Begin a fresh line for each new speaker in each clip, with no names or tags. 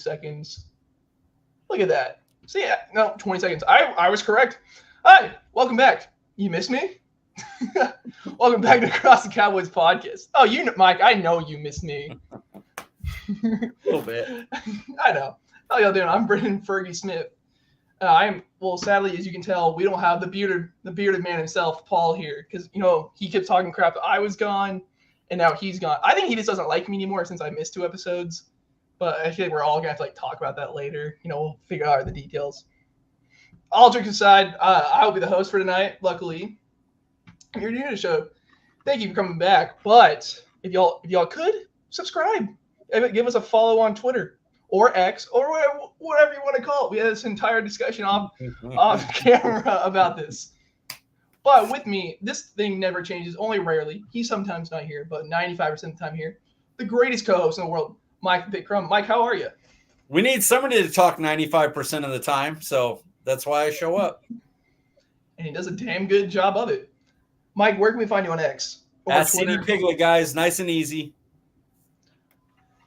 seconds. Look at that. So yeah, no, 20 seconds. I was correct. Hi, welcome back. You missed me? Welcome back to Across the Cowboys podcast. Oh, Mike, I know you missed me.
A little bit.
I know. How y'all doing? I'm Brendan Fergie Smith. Sadly, as you can tell, we don't have the bearded man himself, Paul, here, because he kept talking crap that I was gone, and now he's gone. I think he just doesn't like me anymore since I missed 2 episodes. But I feel like we're all gonna have to talk about that later. We'll figure out the details. All jokes aside, I will be the host for tonight. Luckily, if you're new to the show, thank you for coming back. But if y'all could subscribe, give us a follow on Twitter or X or whatever you want to call it. We had this entire discussion off camera about this. But with me, this thing never changes. Only rarely. He's sometimes not here, but 95% of the time here. The greatest co-host in the world, Mike Bitcrum. Mike, how are you?
We need somebody to talk 95% of the time, so that's why I show up.
And he does a damn good job of it. Mike, where can we find you on X?
At City Piglet, guys. Nice and easy.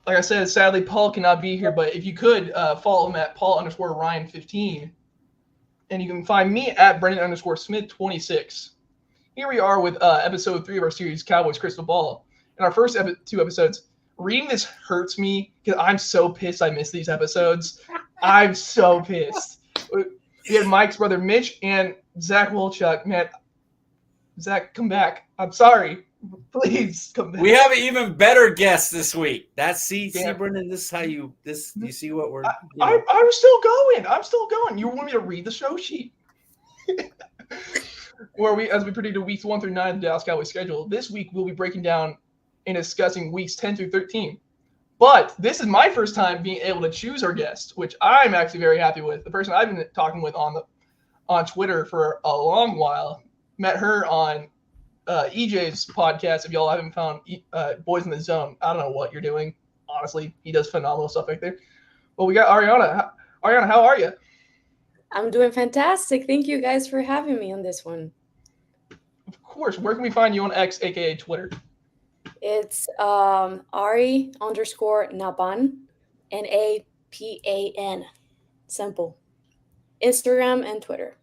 Like I said, sadly, Paul cannot be here, but if you could, follow him at Paul_Ryan15. And you can find me at Brendan_Smith26. Here we are with episode 3 of our series, Cowboys Crystal Ball. In our first 2 episodes, reading this hurts me because I'm so pissed I missed these episodes. I'm so pissed. We had Mike's brother Mitch and Zach Wolchuk. Man, Zach, come back. I'm sorry. Please come back.
We have an even better guest this week. See, Brendan, this is how you see what we're
I'm still going. I'm still going. You want me to read the show sheet? As we predicted weeks 1 through 9 of the Dallas Cowboys schedule, this week we'll be breaking down and discussing weeks 10 through 13. But this is my first time being able to choose our guest, which I'm actually very happy with. The person I've been talking with on Twitter for a long while. Met her on EJ's podcast. If y'all haven't found Boys in the Zone, I don't know what you're doing. Honestly, he does phenomenal stuff right there. But we got Ariana. Ariana, how are you?
I'm doing fantastic. Thank you guys for having me on this one.
Of course. Where can we find you on X, aka Twitter?
It's Ari_Napan, Napan. Simple. Instagram and Twitter.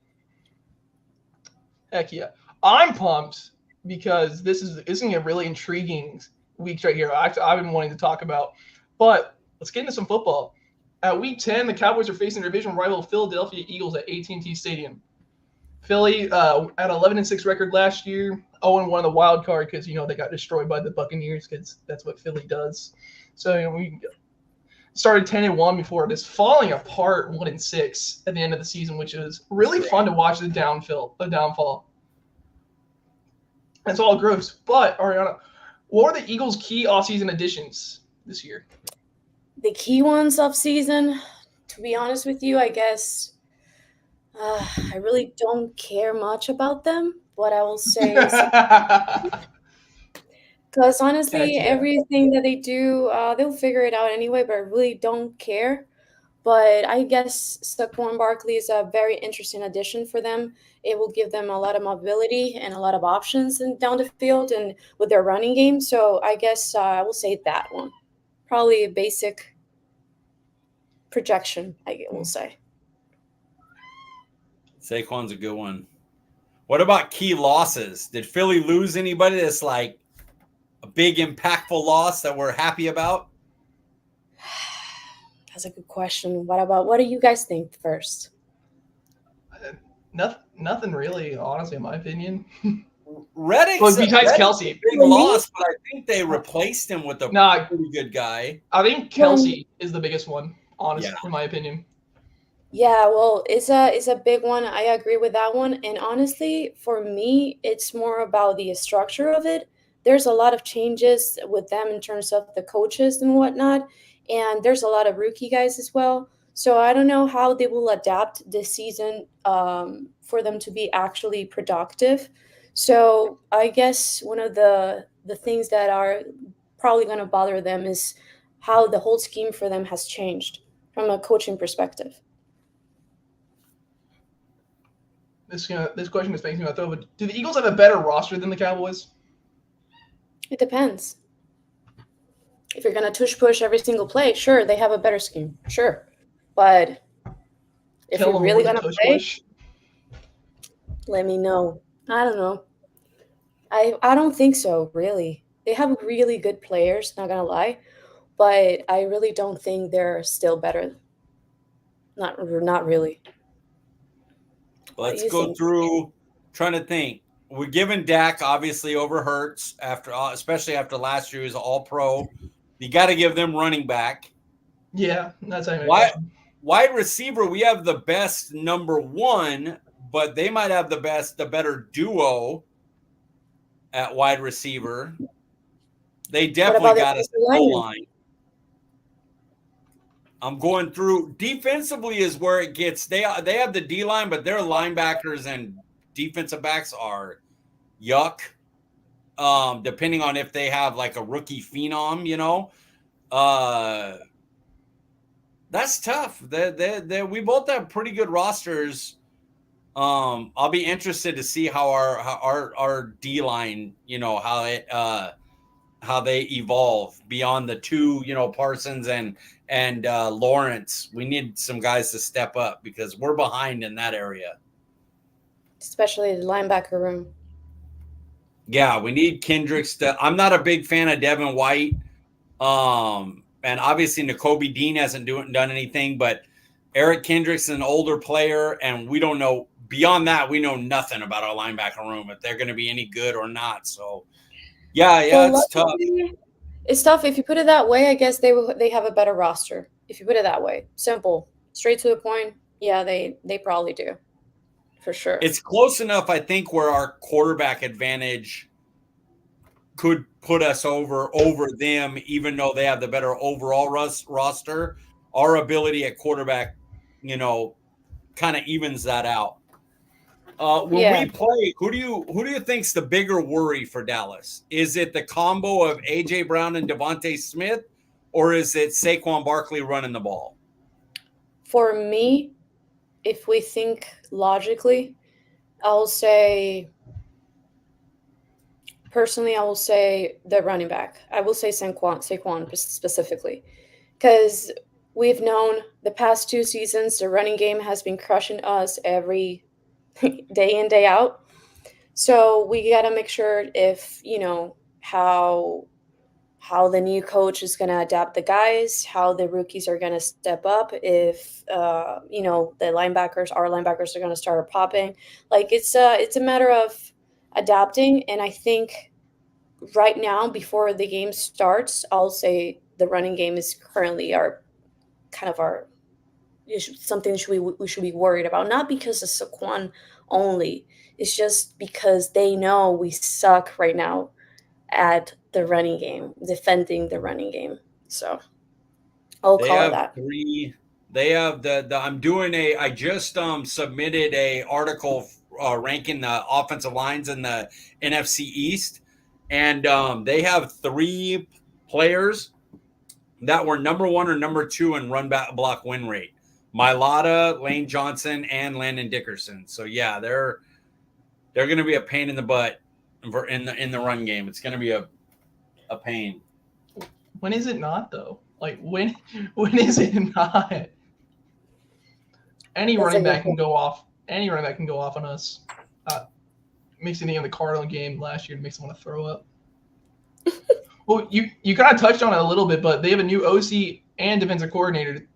Heck yeah. I'm pumped because this is going to be a really intriguing weeks right here. I've been wanting to talk about. But let's get into some football. At week 10, the Cowboys are facing division rival Philadelphia Eagles at AT&T Stadium. Philly had 11-6 record last year, 0-1 the wild card because they got destroyed by the Buccaneers because that's what Philly does. So we started 10-1 before this, falling apart 1-6 at the end of the season, which is really fun to watch the downfall. That's all gross. But Ariana, what are the Eagles' key offseason additions this year?
The key ones off-season, to be honest with you, I guess. I really don't care much about them. What I will say is, because honestly, everything that they do, they'll figure it out anyway. But I really don't care. But I guess Saquon Barkley is a very interesting addition for them. It will give them a lot of mobility and a lot of options down the field and with their running game. So I guess I will say that one. Probably a basic projection, I will say.
Saquon's a good one. What about key losses? Did Philly lose anybody that's like a big impactful loss that we're happy about?
That's a good question. What do you guys think first?
Nothing really, honestly, in my opinion.
Reddick,
besides Kelsey,
big loss, but I think they replaced him with a pretty good guy.
I think Kelsey is the biggest one, honestly, in my opinion.
Yeah, well, it's a big one. I agree with that one. And honestly, for me, it's more about the structure of it. There's a lot of changes with them in terms of the coaches and whatnot. And there's a lot of rookie guys as well. So I don't know how they will adapt this season for them to be actually productive. So I guess one of the things that are probably going to bother them is how the whole scheme for them has changed from a coaching perspective.
This question is making me throw. But do the Eagles have a better roster than the Cowboys?
It depends. If you're gonna tush push every single play, sure, they have a better scheme, sure, but if
Kill
you're
them
really
more than
gonna
tush
play,
push.
let me know. I don't know. I don't think so, really. They have really good players, not gonna lie, but I really don't think they're still better. Not really. What do
Let's
you
go
think?
through. Trying to think. We're giving Dak obviously over Hurts after, especially after last year, he's All Pro. You got to give them running back.
Yeah, that's not even a
Wide
question.
wide receiver, we have the best number one, but they might have the better duo at wide receiver. They
What
definitely
about the
got us
offensive
at goal
linemen?
line. I'm going through defensively is where it gets. They have the D line, but their linebackers and defensive backs are yuck. Depending on if they have like a rookie phenom, that's tough. We both have pretty good rosters. I'll be interested to see how our D line, how they evolve beyond the two, Parsons and Lawrence. We need some guys to step up because we're behind in that area.
Especially the linebacker room.
Yeah, we need Kendricks to. I'm not a big fan of Devin White. And obviously N'Kobe Dean hasn't done anything, but Eric Kendricks is an older player, and we don't know beyond that. We know nothing about our linebacker room if they're going to be any good or not. So, yeah,
Well,
it's tough.
it's tough. If you put it that way, I guess they have a better roster. If you put it that way, simple, straight to the point. Yeah, they probably do, for sure.
It's close enough, I think, where our quarterback advantage could put us over them, even though they have the better overall roster. Our ability at quarterback, kind of evens that out. When
Yeah,
we play, who do you think's the bigger worry for Dallas? Is it the combo of AJ Brown and Devontae Smith, or is it Saquon Barkley running the ball?
for me, if we think logically, I'll say personally, I will say the running back. I will say Saquon specifically, because we've known the past 2 seasons the running game has been crushing us every day in day out. So we got to make sure if how the new coach is going to adapt the guys, how the rookies are going to step up, if the our linebackers are going to start popping. Like it's a matter of adapting, and I think right now before the game starts, I'll say the running game is currently our kind of our something we should be worried about, not because of Saquon only. It's just because they know we suck right now at the running game, defending the running game. So I'll
They
call it
have
that.
three. They have I just submitted a article ranking the offensive lines in the NFC East, and they have 3 players that were number 1 or number 2 in run back block win rate. Mailata, Lane Johnson, and Landon Dickerson. So yeah, they're going to be a pain in the butt in the run game. It's going to be a pain.
When is it not though? Like when is it not? Any
That's a
running
good
back can
point.
go off. Any running back can go off on us. Makes me think of the Cardinal game last year. It makes me want to throw up. Well, you kind of touched on it a little bit, but they have a new OC and defensive coordinator.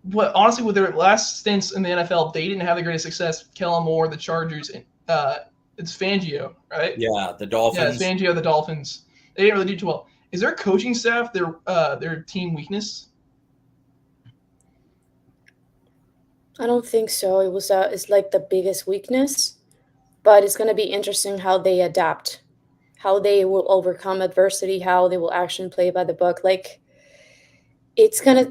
But honestly, with their last stints in the NFL, they didn't have the greatest success. Kellen Moore, the Chargers, and it's Fangio, right?
Yeah, the
Yeah,
Dolphins.
it's Fangio, the Dolphins. They didn't really do too well. Is their coaching staff their team weakness?
I don't think so. It's like the biggest weakness, but it's going to be interesting how they adapt, how they will overcome adversity, how they will actually play by the book. Like it's gonna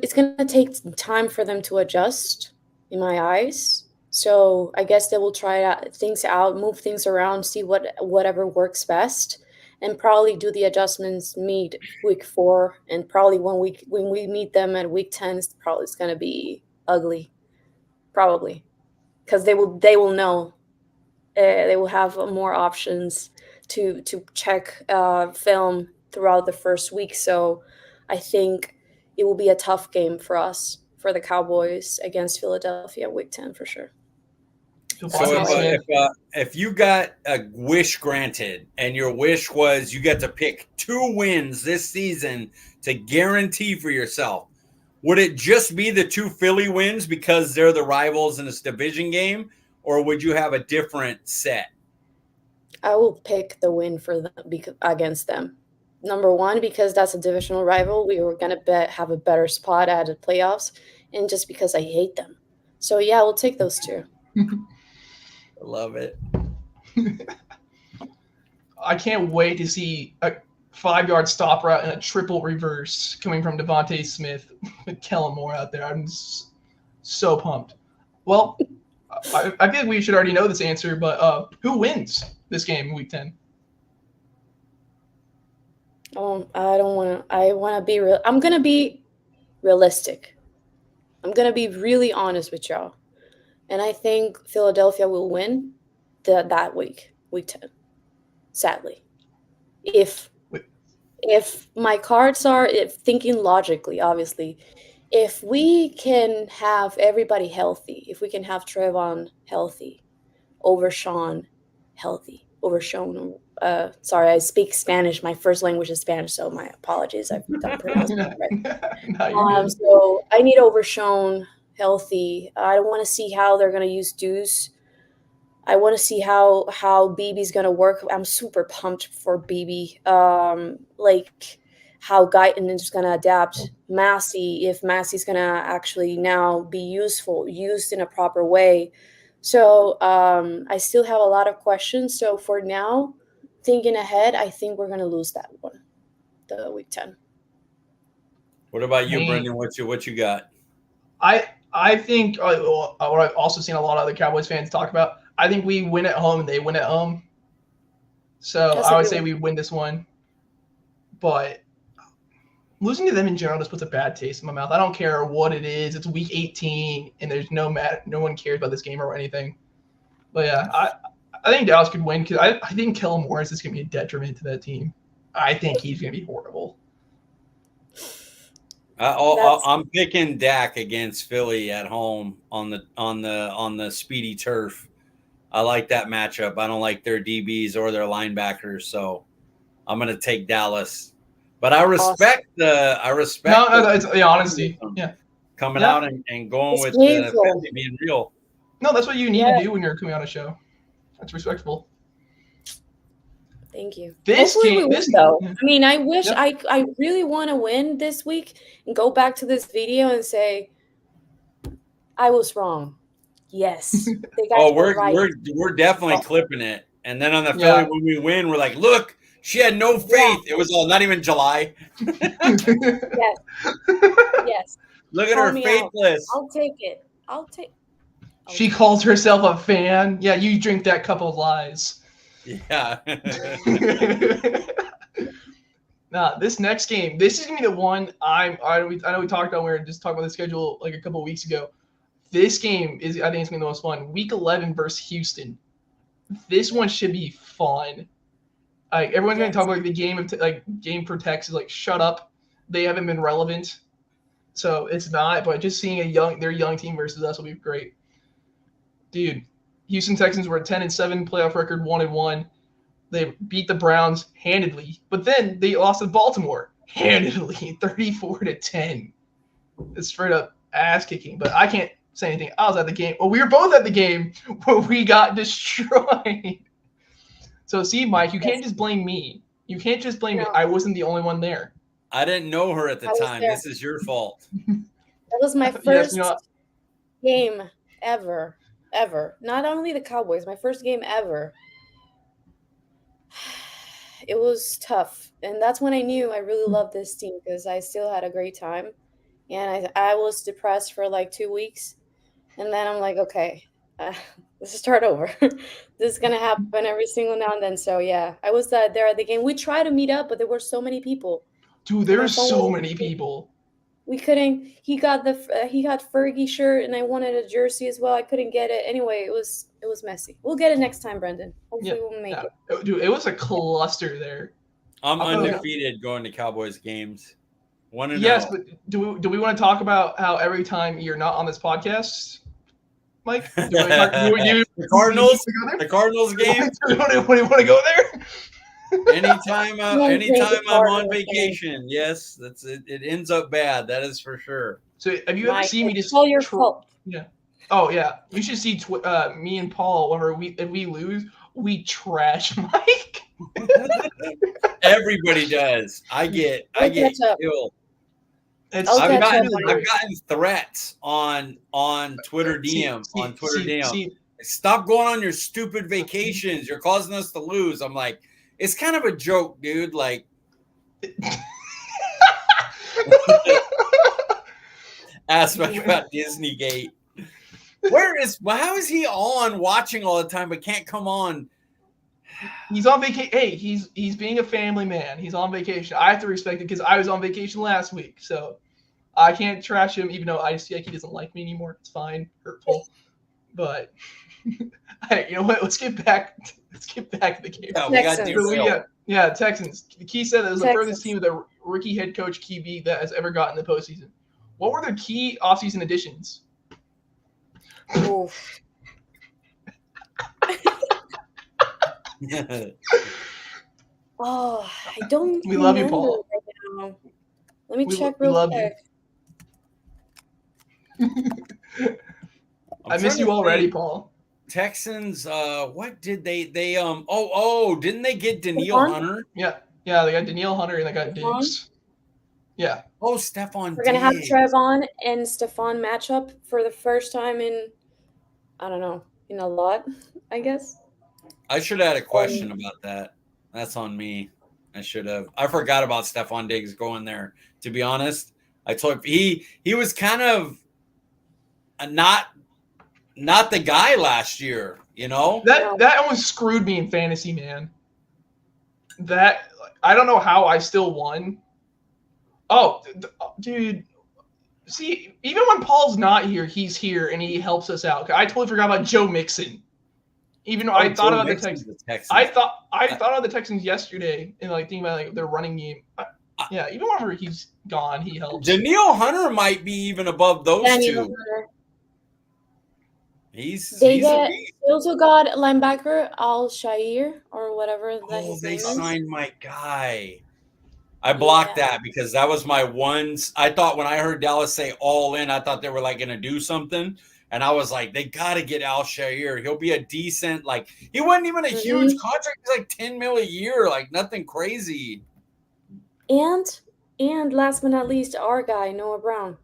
take time for them to adjust in my eyes. So I guess they will try things out, move things around, see whatever works best, and probably do the adjustments mid week 4, and probably when we meet them at week 10, it's gonna be ugly, probably, because they will know, they will have more options to check film throughout the first week. So I think it will be a tough game for us, for the Cowboys against Philadelphia week 10 for sure.
So if you got a wish granted and your wish was you get to pick 2 wins this season to guarantee for yourself, would it just be the 2 Philly wins because they're the rivals in this division game, or would you have a different set?
I will pick the win for them against them. Number one, because that's a divisional rival. We were going to have a better spot at the playoffs, and just because I hate them. So, yeah, we'll take those 2.
I love it.
I can't wait to see a 5-yard stop route and a triple reverse coming from Devontae Smith with Kellen Moore out there. I'm so pumped. Well, I feel like we should already know this answer, but who wins this game in week 10?
Oh, I don't want to. I want to be real. I'm going to be realistic. I'm going to be really honest with y'all. And I think Philadelphia will win that week 10. Sadly. If my cards are, thinking logically, obviously, if we can have everybody healthy, if we can have Trevon healthy, Overshown healthy, sorry, I speak Spanish. My first language is Spanish, so my apologies. I've done pronounced that right. So I need Overshown healthy. I want to see how they're going to use Deuce. I want to see how BB's going to work. I'm super pumped for BB. Like how Guyton is going to adapt Massey, if Massey's going to actually now be used in a proper way. So I still have a lot of questions. So for now, thinking ahead, I think we're going to lose that one, the week 10.
What about you, Brendan? What you got?
I think what I've also seen a lot of other Cowboys fans talk about, I think we win at home and they win at home. So I would say we win this one. But losing to them in general just puts a bad taste in my mouth. I don't care what it is. It's week 18 and there's no one cares about this game or anything. But yeah, I think Dallas could win because I think Kellen Moore is just going to be a detriment to that team. I think he's going to be horrible.
I'm picking Dak against Philly at home on the speedy turf. I like that matchup. I don't like their DBs or their linebackers, so I'm going to take Dallas. But I respect it's
the honesty. Yeah,
coming out and going with being real.
No, that's what you need to do when you're coming on a show. That's respectful.
Thank you.
Hopefully we win,
though. I mean, I wish I really want to win this week and go back to this video and say I was wrong. Yes.
We're definitely clipping it. And then on the Philly, when we win, we're like, look, she had no faith. Yeah. It was not even July.
Yes.
Look at her faithless.
I'll take it.
She calls herself a fan. Yeah, you drink that cup of lies.
Yeah.
Now, this next game, this is gonna be the one I know we talked about. We were just talking about the schedule like a couple of weeks ago. This game I think it's gonna be the most fun. Week 11 versus Houston. This one should be fun. Like everyone's gonna talk about the game of game for Texas. Like, shut up. They haven't been relevant, so it's not. But just seeing their young team versus us will be great, dude. Houston Texans were a 10-7 playoff record, 1-1. They beat the Browns handedly, but then they lost to Baltimore handedly, 34-10. It's straight up ass kicking. But I can't say anything. I was at the game. Well, we were both at the game where we got destroyed. So see, Mike, you can't just blame me. You can't just blame me. I wasn't the only one there.
I didn't know her at the time. This is your fault.
That was my first game ever. Not only the Cowboys, my first game ever. It was tough. And that's when I knew I really loved this team because I still had a great time. And I was depressed for like 2 weeks. And then I'm like, okay, let's start over. This is going to happen every single now and then. So, yeah, I was there at the game. We tried to meet up, but there were so many people.
Dude, there were so many people.
We couldn't. He got Fergie shirt, and I wanted a jersey as well. I couldn't get it. Anyway, it was messy. We'll get it next time, Brendan. Hopefully we'll make it.
Dude, it was a cluster there.
I'm
I'll put it-
undefeated going to Cowboys games.
Yes, but do we want to talk about how every time you're not on this podcast, Mike? Do we talk,
The
do
Cardinals,
we go there?
the Cardinals game.
Do we want to go there?
Anytime
Don't drink
I'm on
Cardinals
vacation, yes, that's it. It ends up bad. That is for sure.
So have you ever
Mike,
seen me
it's
just
all your fault.
Yeah. Oh yeah. You should see me and Paul whenever if we lose, we trash Mike.
Everybody does. I get
catch up.
killed.
It's
I'll
I've
catch
gotten,
up on
I've
you.
gotten threats on Twitter DM.
See,
Stop going on your stupid vacations. You're causing us to lose. I'm like, it's kind of a joke, dude. Like, ask me about Disney Gate. How is he on watching all the time but can't come on?
he's on vacation. Hey, he's being a family man. He's on vacation. I have to respect it because I was on vacation last week, so I can't trash him. Even though I just feel like he doesn't like me anymore. It's fine, hurtful, but hey, you know what? Let's get back to the game.
Yeah, we got
Texans.
Yeah, Texans. Key said that it was the
Texans.
furthest team with a rookie head coach QB that has ever gotten the postseason. What were their key offseason additions?
Oof. Oh, I don't.
We love you,
remember
Paul.
right now. Let me
We
check
we
real
love
quick.
I miss you already, Paul.
Texans, what did they didn't they get Danielle
Stephon?
Hunter?
Yeah, they got Danielle Hunter and they got Diggs. Yeah.
Oh, Stephon
We're gonna have
Diggs.
Trevon and Stephon matchup for the first time in, I don't know, in a lot, I guess.
I should have had a question about that. That's on me. I should have. I forgot about Stephon Diggs going there. To be honest, I told he was kind of not the guy last year. You know
That almost screwed me in fantasy, man. That I don't know how I still won. Oh, dude. See, even when Paul's not here, he's here and he helps us out. I totally forgot about Joe Mixon. Even though I thought about the Texans. I thought about the Texans yesterday and like thinking about like their running game. Yeah, even whenever he's gone, he helps.
Danielle Hunter might be even above those
Daniel
two.
Hunter.
They
also got linebacker Al-Shair or whatever that his
they
name is.
signed my guy. I blocked that because that was my ones. I thought when I heard Dallas say all in, I thought they were like going to do something. And I was like, they got to get Al-Shair. He'll be a decent, like, he wasn't even a huge contract. He's like $10 million a year, like nothing crazy.
And last but not least, our guy, Noah Brown.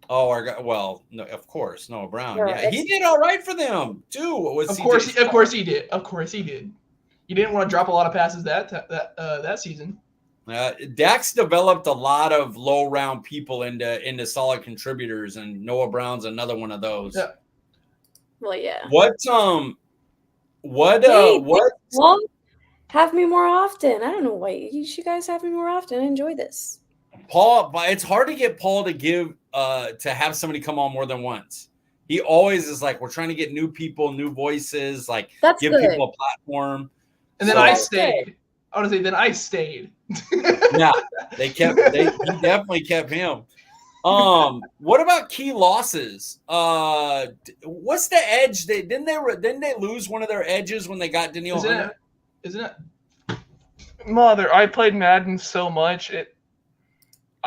Oh, our guy, well, no, of course, Noah Brown.
Sure,
Yeah, he did all right for them, too.
Of course he did. Of course he did. You didn't want to drop a lot of passes that season.
Dax developed a lot of low round people into solid contributors, and Noah Brown's another one of those.
Yeah.
Well, yeah.
What
Well, have me more often. I don't know why you guys have me more often. I enjoy this.
Paul, but it's hard to get Paul to give to have somebody come on more than once. He always is like, we're trying to get new people, new voices, like give people a platform.
And then I stayed. I want to say then I stayed.
Yeah, he definitely kept him. What about key losses? What's the edge? Didn't they lose one of their edges when they got Danielle Hunter?
Isn't it? Mother, I played Madden so much.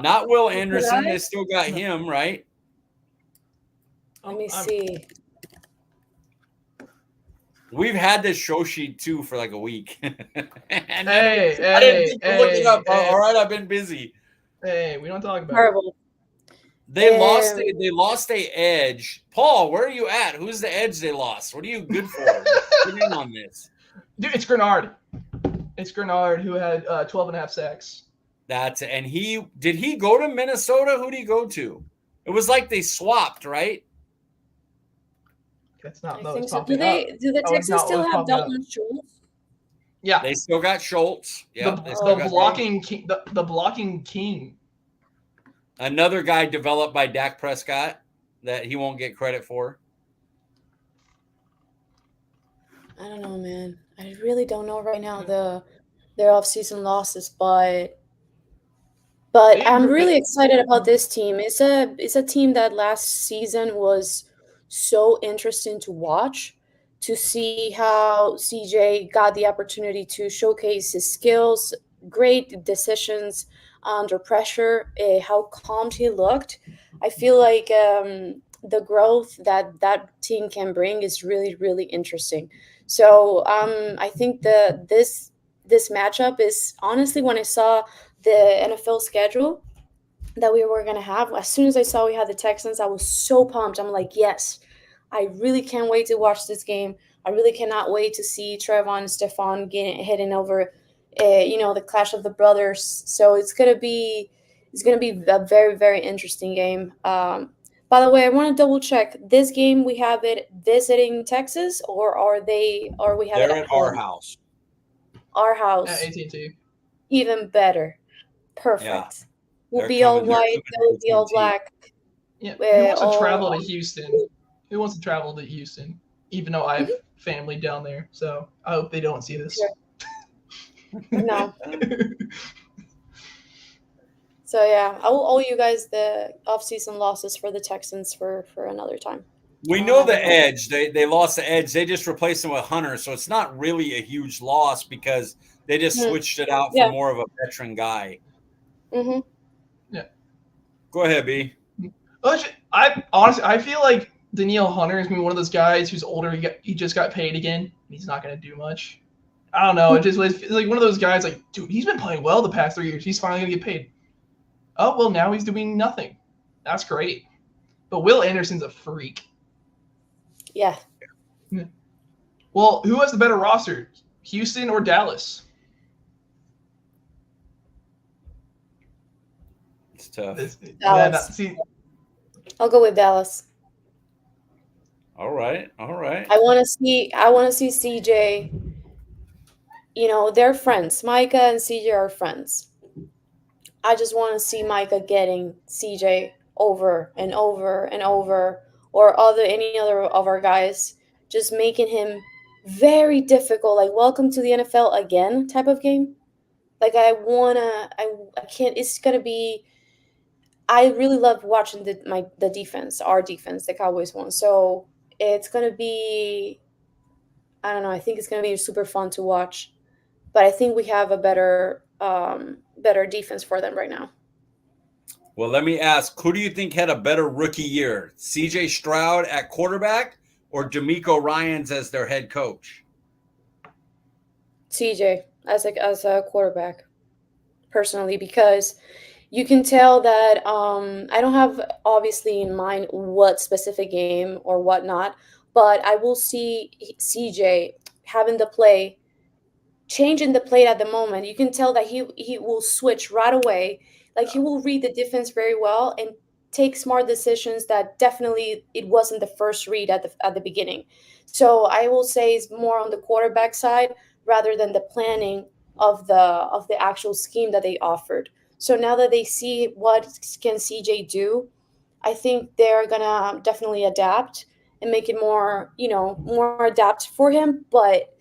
Not Will Anderson. They still got him, right?
Let me see.
We've had this show sheet too for like a week.
Hey,
I didn't think to look it up. All right, I've been busy.
Hey, we don't talk about
Terrible.
They lost a edge. Paul, where are you at? Who's the edge they lost? What are you good for? Get in on this.
Dude, it's Grenard. It's Grenard who had 12 and a half sacks.
Did he go to Minnesota? Who did he go to? It was like they swapped, right?
That's not.
I think so. Do the Texans still have Dalton Schultz?
Yeah,
they still got Schultz. Yeah,
the blocking king. The blocking king.
Another guy developed by Dak Prescott that he won't get credit for.
I don't know, man. I really don't know right now. their off-season losses, but
They
I'm
improved
really
it.
excited about this team. It's a team that last season was so interesting to watch, to see how CJ got the opportunity to showcase his skills, great decisions under pressure, how calm he looked. I feel like the growth that team can bring is really really interesting. So I think this matchup is honestly, when I saw the NFL schedule that we were gonna have, as soon as I saw we had the Texans, I was so pumped. I'm like, yes, I really can't wait to watch this game. I really cannot wait to see Trevon and Stefan heading over, the clash of the brothers. So it's gonna be a very very interesting game. By the way, I want to double check this game. We have it visiting Texas, or we have it
They're
at
at our
home?
house.
Our
At
house,
AT&T.
even better.
Yeah,
Perfect. We'll be all
they're
white,
coming
they'll be
to
all
AT&T.
black.
Yeah. Who wants to travel to
All
Houston? Who wants to travel to Houston? Even though I have
Mhm.
family down there, so I hope they don't see this.
Sure. No. So yeah, I will owe you guys the off-season losses for the Texans for another time.
We
I'll
know
have
the
it ready.
edge. They lost the edge. They just replaced him with Hunter, so it's not really a huge loss because they just
Mhm.
switched it out for
Yeah.
more of a veteran guy.
Hmm.
Yeah.
Go ahead, B.
I honestly I feel like Danielle Hunter is gonna be one of those guys who's older. He just got paid again. He's not gonna do much. I don't know. It's like one of those guys. Like, dude, he's been playing well the past 3 years. He's finally gonna get paid. Oh well, now he's doing nothing. That's great. But Will Anderson's a freak.
Yeah.
Well, who has the better roster, Houston or Dallas?
It's tough.
Dallas.
See,
I'll go with Dallas.
All right. All right.
I want to see CJ. They're friends. Micah and CJ are friends. I just want to see Micah getting CJ over and over and over, or any other of our guys, just making him very difficult, like welcome to the NFL again type of game. Like I can't. It's gonna be. I really love watching the defense, our defense, the Cowboys one. So it's gonna be. I don't know. I think it's gonna be super fun to watch, but I think we have a better defense for them right now.
Well, let me ask, who do you think had a better rookie year? CJ Stroud at quarterback or D'Amico Ryans as their head coach?
CJ as a quarterback, personally, because you can tell that I don't have obviously in mind what specific game or whatnot, but I will see CJ having the play, changing the plate at the moment. You can tell that he will switch right away. Like he will read the defense very well and take smart decisions that definitely it wasn't the first read at the beginning. So I will say it's more on the quarterback side rather than the planning of the actual scheme that they offered. So now that they see what can CJ do, I think they're gonna definitely adapt and make it more adapt for him. But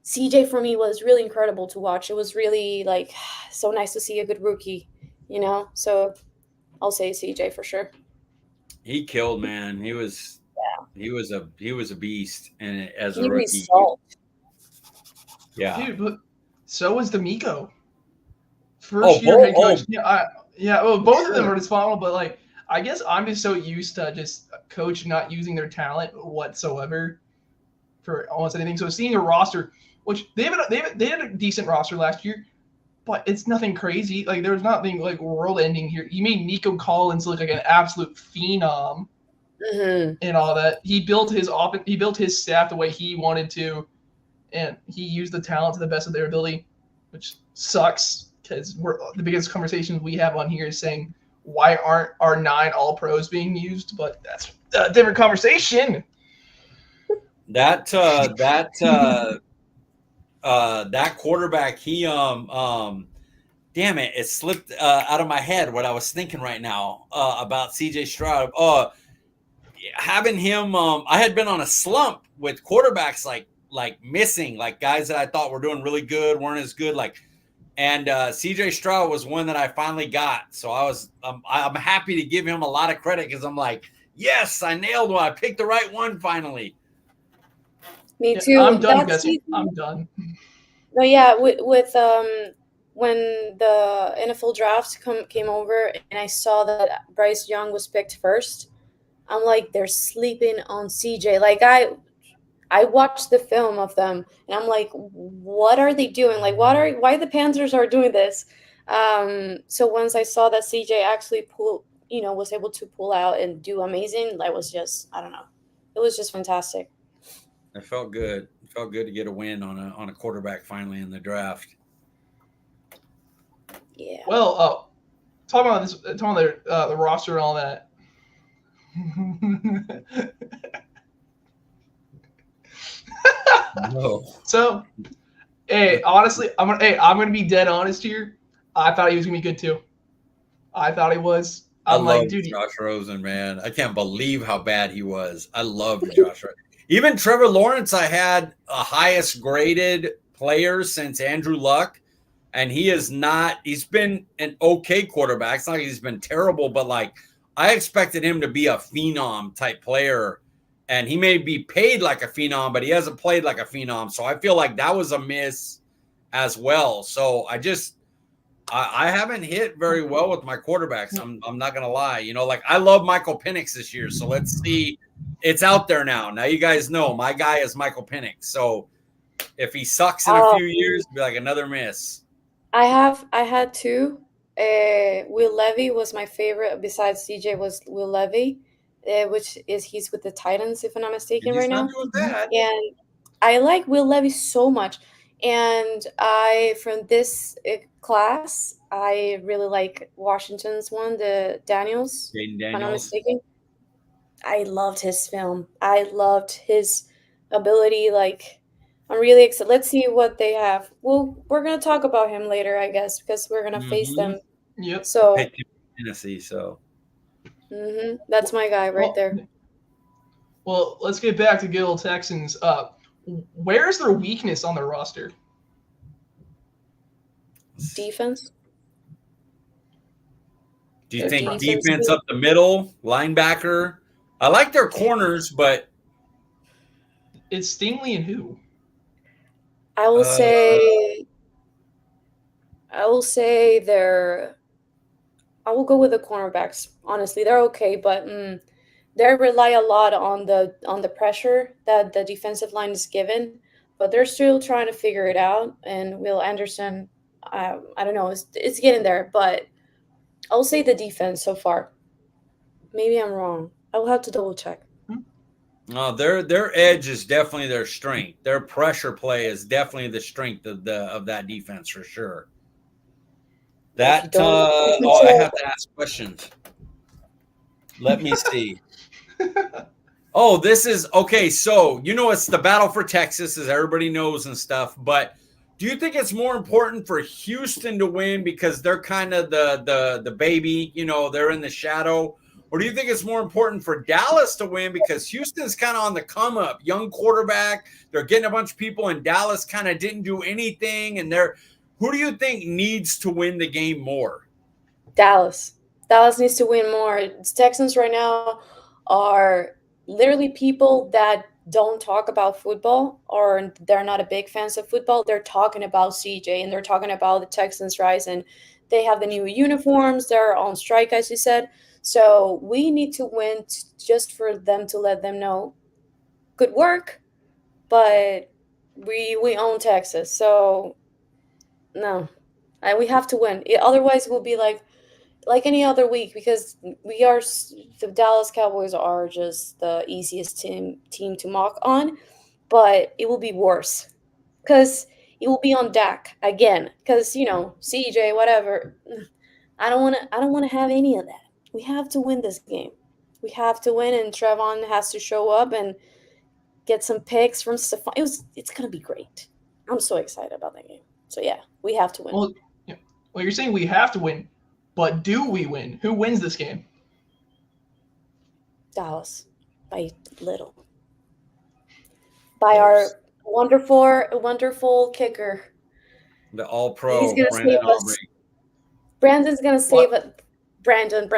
CJ for me was really incredible to watch. It was really like so nice to see a good rookie. So I'll say CJ for sure.
He killed, man. He was a beast, and as a
He
rookie,
result.
yeah.
dude, but so was D'Amico.
Oh,
First year head
oh,
coach. Yeah. Well, both of them
sure.
are phenomenal, but like, I guess I'm just so used to just a coach not using their talent whatsoever for almost anything. So seeing a roster, which they had a decent roster last year, but it's nothing crazy. Like there was nothing like world ending here. You made Nico Collins look like an absolute phenom
Hmm.
and all that. He built his staff the way he wanted to, and he used the talent to the best of their ability, which sucks because the biggest conversations we have on here is saying why aren't our 9 all pros being used? But that's a different conversation.
That quarterback, damn it, it slipped out of my head what I was thinking right now about CJ Stroud. Having him, I had been on a slump with quarterbacks like like missing, like guys that I thought were doing really good weren't as good. And CJ Stroud was one that I finally got. So I'm happy to give him a lot of credit because I'm like, yes, I nailed one. I picked the right one finally.
Me too.
I'm done guessing. I'm done.
No, yeah, with when the NFL draft came over and I saw that Bryce Young was picked first, I'm like, they're sleeping on CJ. Like I watched the film of them and I'm like, what are they doing? Like why the Panthers are doing this? So once I saw that CJ actually was able to pull out and do amazing, I was just, I don't know. It was just fantastic.
It felt good. It felt good to get a win on a quarterback finally in the draft.
Yeah.
Well, talking about the roster and all that.
No.
So, hey, honestly, I'm gonna be dead honest here. I thought he was gonna be good too. I thought he was.
I
I'm like,
love
dude,
Josh Rosen, man. I can't believe how bad he was. I love Josh Rosen. Even Trevor Lawrence, I had a highest graded player since Andrew Luck, and he's been an okay quarterback. It's not like he's been terrible, but like I expected him to be a phenom type player, and he may be paid like a phenom, but he hasn't played like a phenom. So I feel like that was a miss as well. So I haven't hit very well with my quarterbacks. I'm not gonna lie. Like I love Michael Penix this year. So let's see. It's out there now. Now you guys know my guy is Michael Penix. So if he sucks in a few years, it'll be like another miss.
I had two. Will Levy was my favorite. Besides CJ was Will Levy, he's with the Titans if I'm not mistaken right now.
Doing bad.
And I like Will Levy so much. And from this class, I really like Washington's one, the Daniels.
Jaden Daniels.
If I'm not mistaken. I loved his film. I loved his ability. Like, I'm really excited. Let's see what they have. Well, we're gonna talk about him later, I guess, because we're gonna face them.
Yep.
So
Tennessee. So.
That's my guy right there.
Well, let's get back to good old Texans. Where's their weakness on their roster?
Defense.
Do you think defense up the middle, linebacker? I like their corners, but
it's Stingley and who?
I will say I will go with the cornerbacks. Honestly, they're okay, but they rely a lot on the pressure that the defensive line is given. But they're still trying to figure it out. And Will Anderson, I don't know, it's getting there. But I'll say the defense so far. Maybe I'm wrong. I'll have to double check.
No, their edge is definitely their strength. Their pressure play is definitely the strength of that defense for sure. That I have to ask questions. Let me see. Oh, this is okay. So it's the battle for Texas, as everybody knows and stuff. But do you think it's more important for Houston to win because they're kind of the baby? They're in the shadow. Or do you think it's more important for Dallas to win because Houston's kind of on the come up, young quarterback? They're getting a bunch of people, and Dallas kind of didn't do anything. And who do you think needs to win the game more?
Dallas. Dallas needs to win more. Texans right now are literally people that don't talk about football or they're not a big fans of football. They're talking about CJ and they're talking about the Texans rise and they have the new uniforms. They're on strike, as you said. So we need to win just for them to let them know, good work, but we own Texas. So no, we have to win. Otherwise, we'll be like any other week because the Dallas Cowboys are just the easiest team to mock on, but it will be worse because it will be on Dak again because CJ whatever. I don't want to have any of that. We have to win this game. We have to win, and Trevon has to show up and get some picks from Stephon. It's gonna be great. I'm so excited about that game. So yeah, we have to win.
Well, you're saying we have to win, but do we win? Who wins this game?
Dallas by little. By our wonderful kicker.
The All-Pro
He's gonna
Brandon
save us.
Aubrey.
Brandon's gonna save
What?
it. Brandon's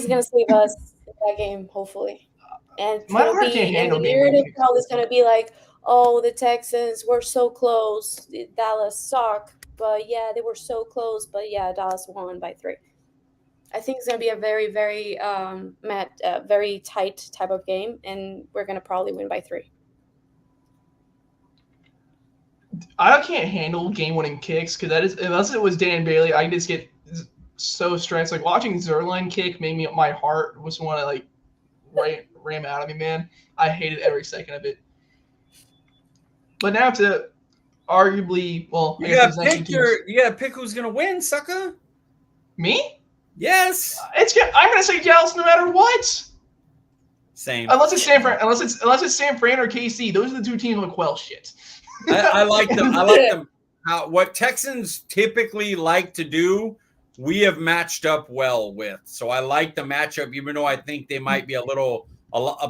gonna save us in that game, hopefully. And it's
My
gonna
heart can't
be, and the
handle game winning
narrative
kicks.
probably is gonna be like, oh, the Texans were so close. Dallas suck, but yeah, they were so close. But yeah, Dallas won by 3. I think it's gonna be a very, very very tight type of game, and we're gonna probably win by 3.
I can't handle game winning kicks because that is, unless it was Dan Bailey, I just get so stressed. Like watching Zerline kick made me, my heart was want to like ram out of me, man. I hated every second of it. But now to arguably, well, I
You
guess
gotta
these next two teams.
you gotta pick who's gonna win, sucker.
Me?
Yes.
I'm gonna say Dallas no matter what.
Same.
Unless it's San Fran, unless it's San Fran or KC, those are the two teams like, well, shit.
I like them. I like them. What Texans typically like to do, we have matched up well with. So I like the matchup, even though I think they might be a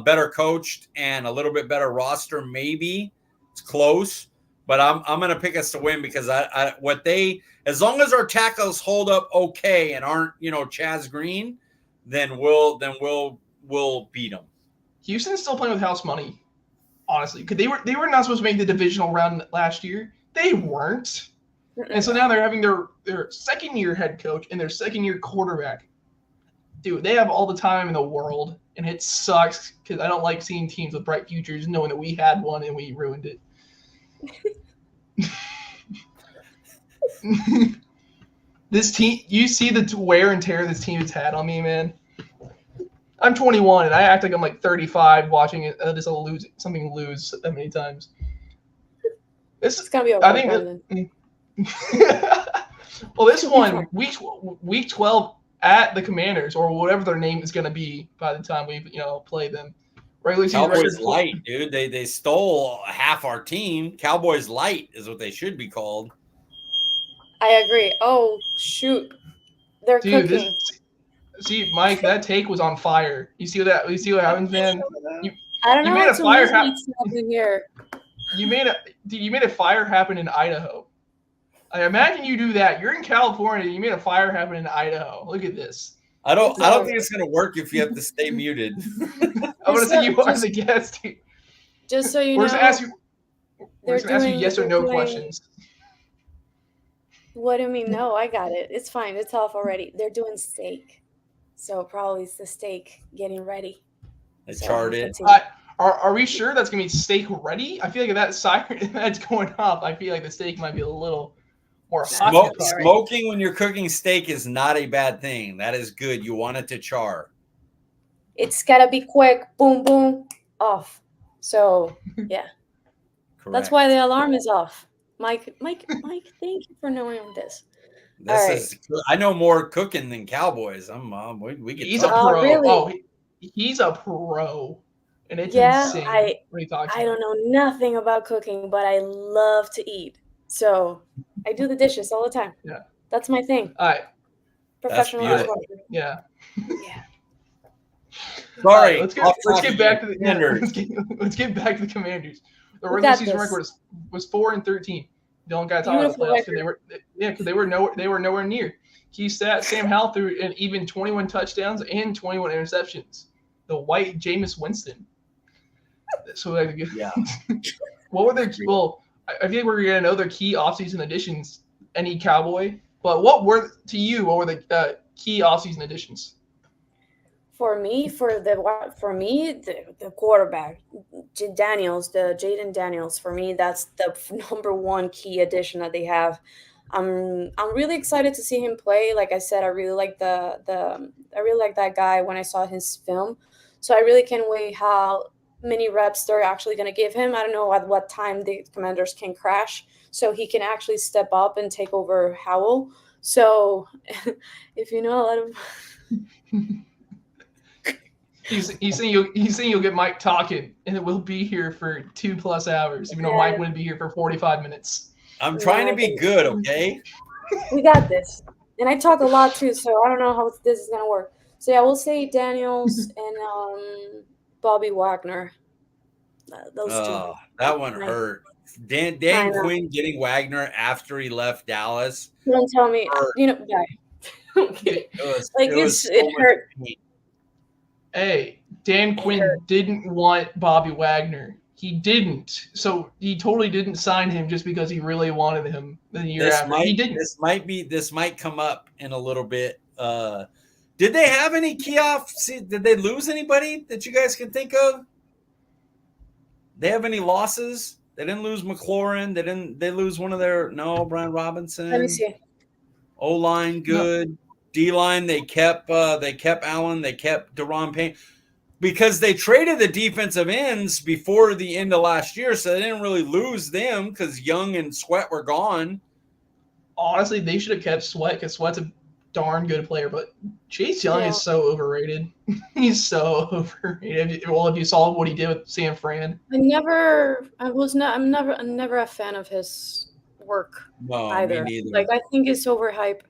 better coached and a little bit better roster. Maybe it's close, but I'm going to pick us to win because as long as our tackles hold up okay and aren't Chaz Green, then we'll beat them.
Houston's still playing with house money. Honestly, because they were not supposed to make the divisional round last year. They weren't, and so now they're having their second-year head coach and their second-year quarterback. Dude, they have all the time in the world, and it sucks because I don't like seeing teams with bright futures knowing that we had one and we ruined it. This team, you see the wear and tear this team has had on me, man. I'm 21 and I act like I'm like 35 watching it just lose that many times.
It's gonna be okay.
Well, this one week 12 at the Commanders or whatever their name is going to be by the time we play them. Regular season
Cowboys light, dude. They stole half our team. Cowboys light is what they should be called.
I agree. Oh shoot, they're cooking.
See, Mike, that take was on fire. You see what happens, man?
I don't know.
You made a fire happen
here.
You made a fire happen in Idaho. I imagine you do that. You're in California. You made a fire happen in Idaho. Look at this.
I don't think it's gonna work if you have to stay muted.
I'm gonna say you are the guest.
Just so you know,
we're gonna ask you yes or no questions.
What do you mean? No, I got it. It's fine. It's off already. They're doing steak. So probably it's the steak getting ready.
They charred it.
Are we sure that's gonna be steak ready? I feel like if that siren that's going off, I feel like the steak might be a little more hot.
Smoking when you're cooking steak is not a bad thing. That is good. You want it to char.
It's gotta be quick. Boom, boom, off. So yeah,
Correct.
That's why the alarm is off. Mike, thank you for knowing this.
I know more cooking than Cowboys. We get.
He's a pro.
Really?
Oh, he's a pro, and it's insane.
I don't know nothing about cooking, but I love to eat. So I do the dishes all the time.
Yeah,
that's my thing.
All right,
professional.
Yeah.
Yeah.
Sorry.
Let's get back to the Commanders. Let's get back to the Commanders. The regular season record was 4-13. Don't got to talk about the playoffs because they were nowhere near. He sat Sam Howell through an even 21 touchdowns and 21 interceptions. The white Jameis Winston. So
yeah.
What were their I feel like we're gonna know their key offseason additions. Any Cowboy, but what were the key offseason additions?
For me, the quarterback, Jaden Daniels. For me, that's the number one key addition that they have. I'm really excited to see him play. Like I said, I really like that guy when I saw his film. So I really can't wait how many reps they're actually going to give him. I don't know at what time the Commanders can crash, so he can actually step up and take over Howell. So if you know a lot of.
He's saying you'll get Mike talking, and it will be here for 2+ hours, even though Mike wouldn't be here for 45 minutes.
I'm trying to be good, okay?
We got this. And I talk a lot too, so I don't know how this is gonna work. So yeah, we'll say Daniels and Bobby Wagner. Those two.
Oh, that one hurt. Dan Quinn getting Wagner after he left Dallas.
Don't tell me.
hurt.
Okay.
It
hurt.
Hey, Dan Quinn didn't want Bobby Wagner. He didn't. So he totally didn't sign him just because he really wanted him the year after. He didn't.
This might come up in a little bit. Did they have any key off? Did they lose anybody that you guys can think of? They have any losses? They didn't lose McLaurin. They lose one of their Brian Robinson.
Let me see.
O-line good. No. D-line, they kept Allen, they kept Deron Payne. Because they traded the defensive ends before the end of last year, so they didn't really lose them because Young and Sweat were gone.
Honestly, they should have kept Sweat because Sweat's a darn good player, but Chase Young is so overrated. He's so overrated. Well, if you saw what he did with San Fran.
I'm never a fan of his work either.
Me neither.
Like, I think it's overhyped.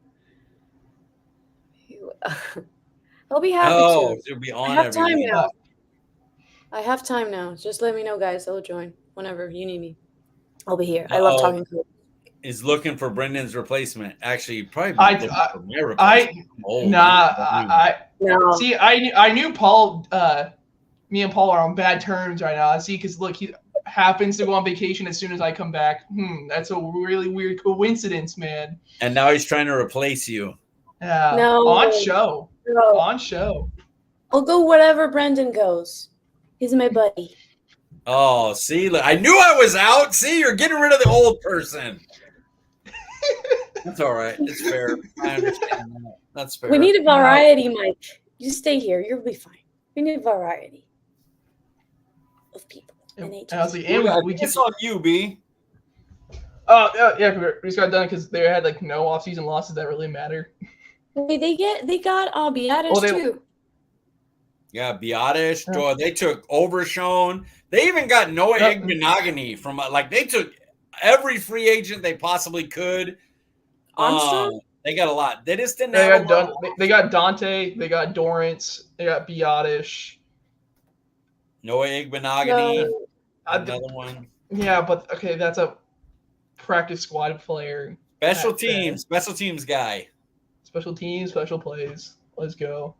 I'll be happy to.
You'll be on.
I have time now. I have time now. Just let me know, guys. I'll join whenever you need me. I'll be here. I love talking to you.
Is looking for Brendan's replacement. Actually, probably.
See, I knew Paul. Me and Paul are on bad terms right now. See, because look, he happens to go on vacation as soon as I come back. That's a really weird coincidence, man.
And now he's trying to replace you.
Yeah.
No.
On show. I'll
go wherever Brendan goes. He's my buddy.
Oh, see, look, I knew I was out. See, you're getting rid of the old person. That's all right. It's fair. I understand that. That's fair.
We need a variety, Mike. You stay here. You'll be fine. We need a variety of people.
We
it's on you, B.
Oh, yeah, we just got done because they had like no offseason losses that really matter.
They got Biadish too.
Yeah, Biadish. Oh, they took Overshown. They even got Noah Igbenogany from they took every free agent they possibly could. They got a lot. They just didn't have
they got Dante. They got Dorrance. They got Biadish.
Noah Igbenogany. Another one.
Yeah, but okay, that's a practice squad player.
Special teams guy.
Special teams, special plays. Let's go.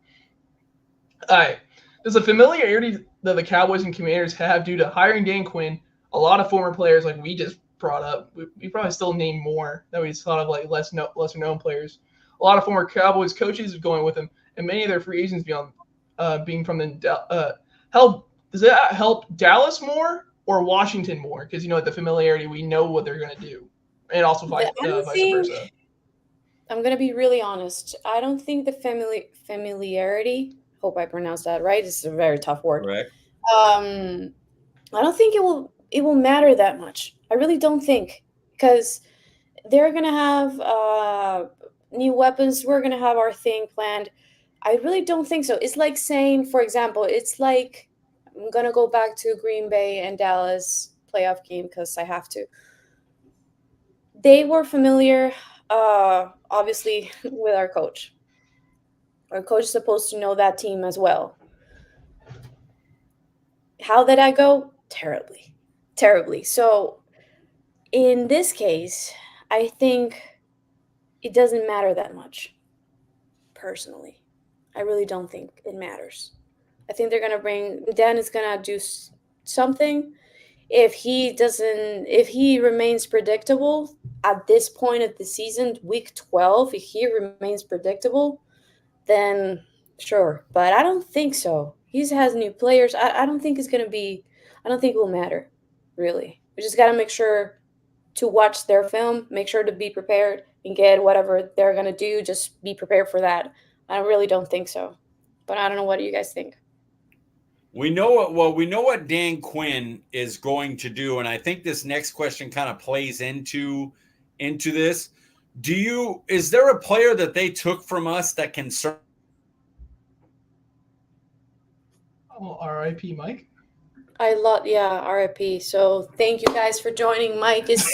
All right. There's a familiarity that the Cowboys and Commanders have due to hiring Dan Quinn. A lot of former players, like we just brought up, we probably still name more that we thought of, like lesser known players. A lot of former Cowboys coaches going with him, and many of their free agents being from the does that help Dallas more or Washington more? Because the familiarity, we know what they're going to do, and also vice versa.
I'm going to be really honest. I don't think the familiarity, hope I pronounced that right. This is a very tough word.
Correct.
I don't think it will matter that much. I really don't think, because they're going to have new weapons. We're going to have our thing planned. I really don't think so. It's like saying, for example, it's like, I'm going to go back to Green Bay and Dallas playoff game because I have to. They were familiar, obviously, with our coach. Our coach is supposed to know that team as well. How did I go? Terribly. So in this case, I think it doesn't matter that much, personally. I really don't think it matters. I think Dan is going to do something. If he remains predictable at this point of the season, week 12, if he remains predictable, then sure. But I don't think so. He has new players. I don't think I don't think it will matter, really. We just got to make sure to watch their film, make sure to be prepared and get whatever they're going to do. Just be prepared for that. I really don't think so. But I don't know. What do you guys think?
We know what Dan Quinn is going to do, and I think this next question kind of plays into this. Is there a player that they took from us that can serve?
Oh, R.I.P. Mike.
R.I.P. So thank you guys for joining. Mike is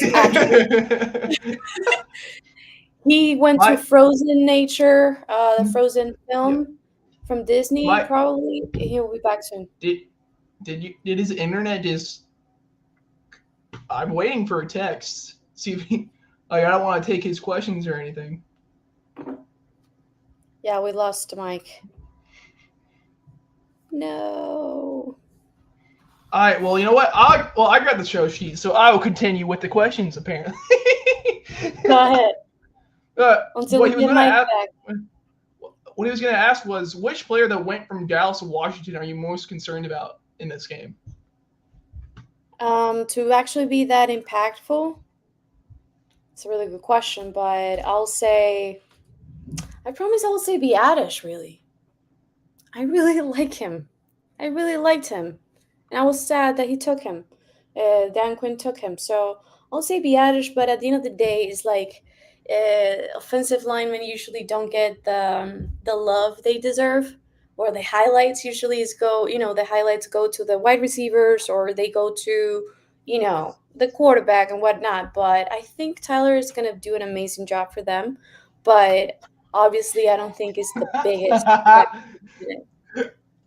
he went to Frozen Nature, the Frozen film from Disney. Probably he'll be back soon.
Did his internet just? I'm waiting for a text. See if he. Like, I don't want to take his questions or anything.
Yeah, we lost Mike. No.
All right. Well, you know what? I got the show sheet, so I will continue with the questions. Apparently.
Go ahead. Until
what
we
he was
get
going to
Mike
ask.
back.
What he was going to ask was, which player that went from Dallas to Washington are you most concerned about in this game?
To actually be that impactful, it's a really good question, but I'll say, I promise I will say Biadish, really. I really like him. I really liked him. And I was sad that he took him. Dan Quinn took him. So I'll say Biadish, but at the end of the day, it's like offensive linemen usually don't get the love they deserve, or the highlights usually the highlights go to the wide receivers, or they go to, the quarterback and whatnot. But I think Tyler is going to do an amazing job for them. But obviously, I don't think it's the biggest.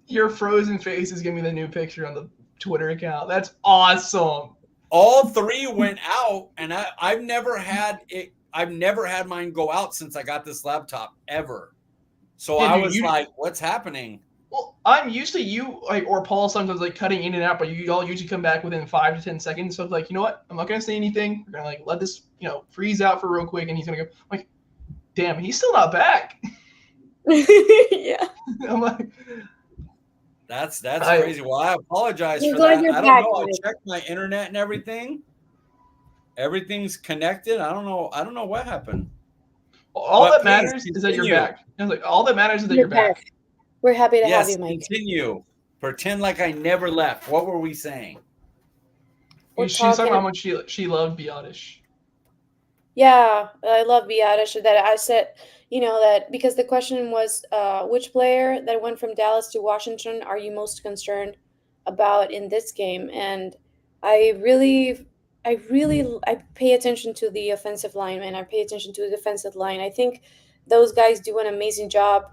Your frozen face is gonna be the new picture on the Twitter account. That's awesome.
All three went out, and I've never had it. I've never had mine go out since I got this laptop ever. So
Yeah,
I
dude,
was like, "What's happening?"
Well, I'm used to you or Paul sometimes cutting in and out, but you all usually come back within 5 to 10 seconds. So it's like, you know what? I'm not gonna say anything. We're gonna let this freeze out for real quick, and he's gonna go. I'm like, damn, he's still not back.
Yeah.
I'm like.
That's crazy. Well, I apologize for
glad
that.
you're
I don't
back,
know. I
Mike.
checked my internet and everything. Everything's connected. I don't know what happened.
All
But
that
please,
matters is that you're
continue.
back. I was like, all that matters is that you're back.
We're happy to have
Yes,
you, Mike.
continue. Pretend like I never left. What were we saying?
She's talking about how much she loved Biadish.
Yeah, I love Biadish. That I said, that because the question was, which player that went from Dallas to Washington are you most concerned about in this game? And I pay attention to the offensive lineman. I pay attention to the defensive line. I think those guys do an amazing job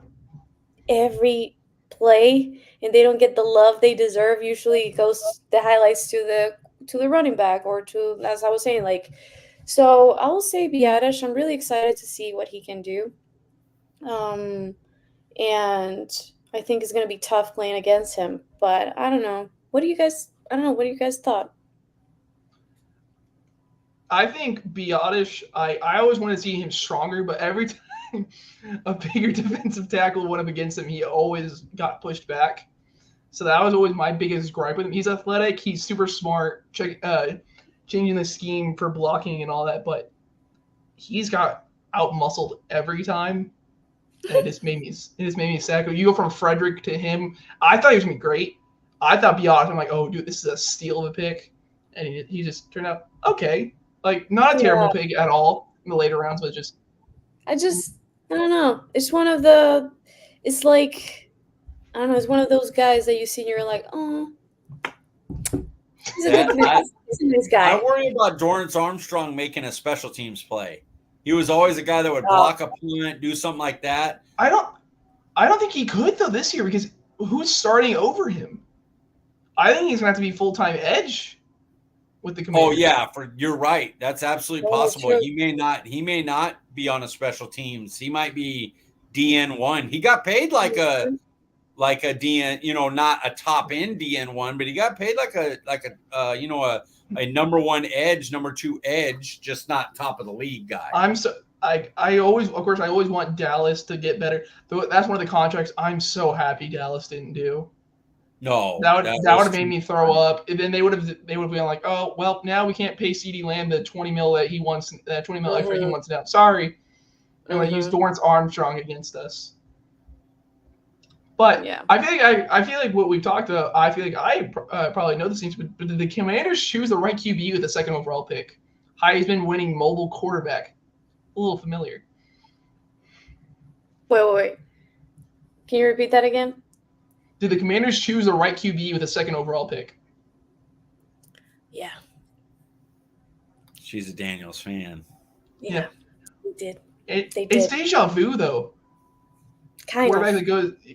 every play, and they don't get the love they deserve. Usually, it goes the highlights to the running back, or to, as I was saying, like. So I will say Biadish. I'm really excited to see what he can do. And I think it's going to be tough playing against him. But I don't know. What do you guys thought?
I think Biadish, I always wanted to see him stronger, but every time a bigger defensive tackle went up against him, he always got pushed back. So that was always my biggest gripe with him. He's athletic. He's super smart. Changing the scheme for blocking and all that, but he's got out-muscled every time. And it just made me sad. You go from Frederick to him. I thought he was going to be great. I thought Biadish, I'm like, oh, dude, this is a steal of a pick. And he just turned out okay. Like, not a terrible pick at all in the later rounds, but just.
I don't know. It's one of the. It's like, I don't know. It's one of those guys that you see and you're like, oh. He's a nice guy.
I worry about Dorrance Armstrong making a special teams play. He was always a guy that would block a punt, do something like that.
I don't think he could though this year, because who's starting over him? I think he's gonna have to be full-time edge with the Commanders.
Oh yeah, you're right. That's absolutely possible. He may not be on a special teams. He might be DN1. He got paid like a DN, not a top end DN1, but he got paid like a number one edge, number two edge, just not top of the league guy.
I always want Dallas to get better. That's one of the contracts I'm so happy Dallas didn't do.
No,
that would have made me throw up. And then they would have been like, oh well, now we can't pay CeeDee Lamb the $20 million that he wants, that $20 million extra he wants now. Sorry, and they use Dorrance Armstrong against us. But yeah. I feel like what we've talked about, I feel like I probably know these things, but did the Commanders choose the right QB with the second overall pick? Heisman winning mobile quarterback. A little familiar.
Wait. Can you repeat that again?
Did the Commanders choose the right QB with the second overall pick?
Yeah.
She's a Daniels fan.
Yeah. They did.
It's deja vu though.
Kind of.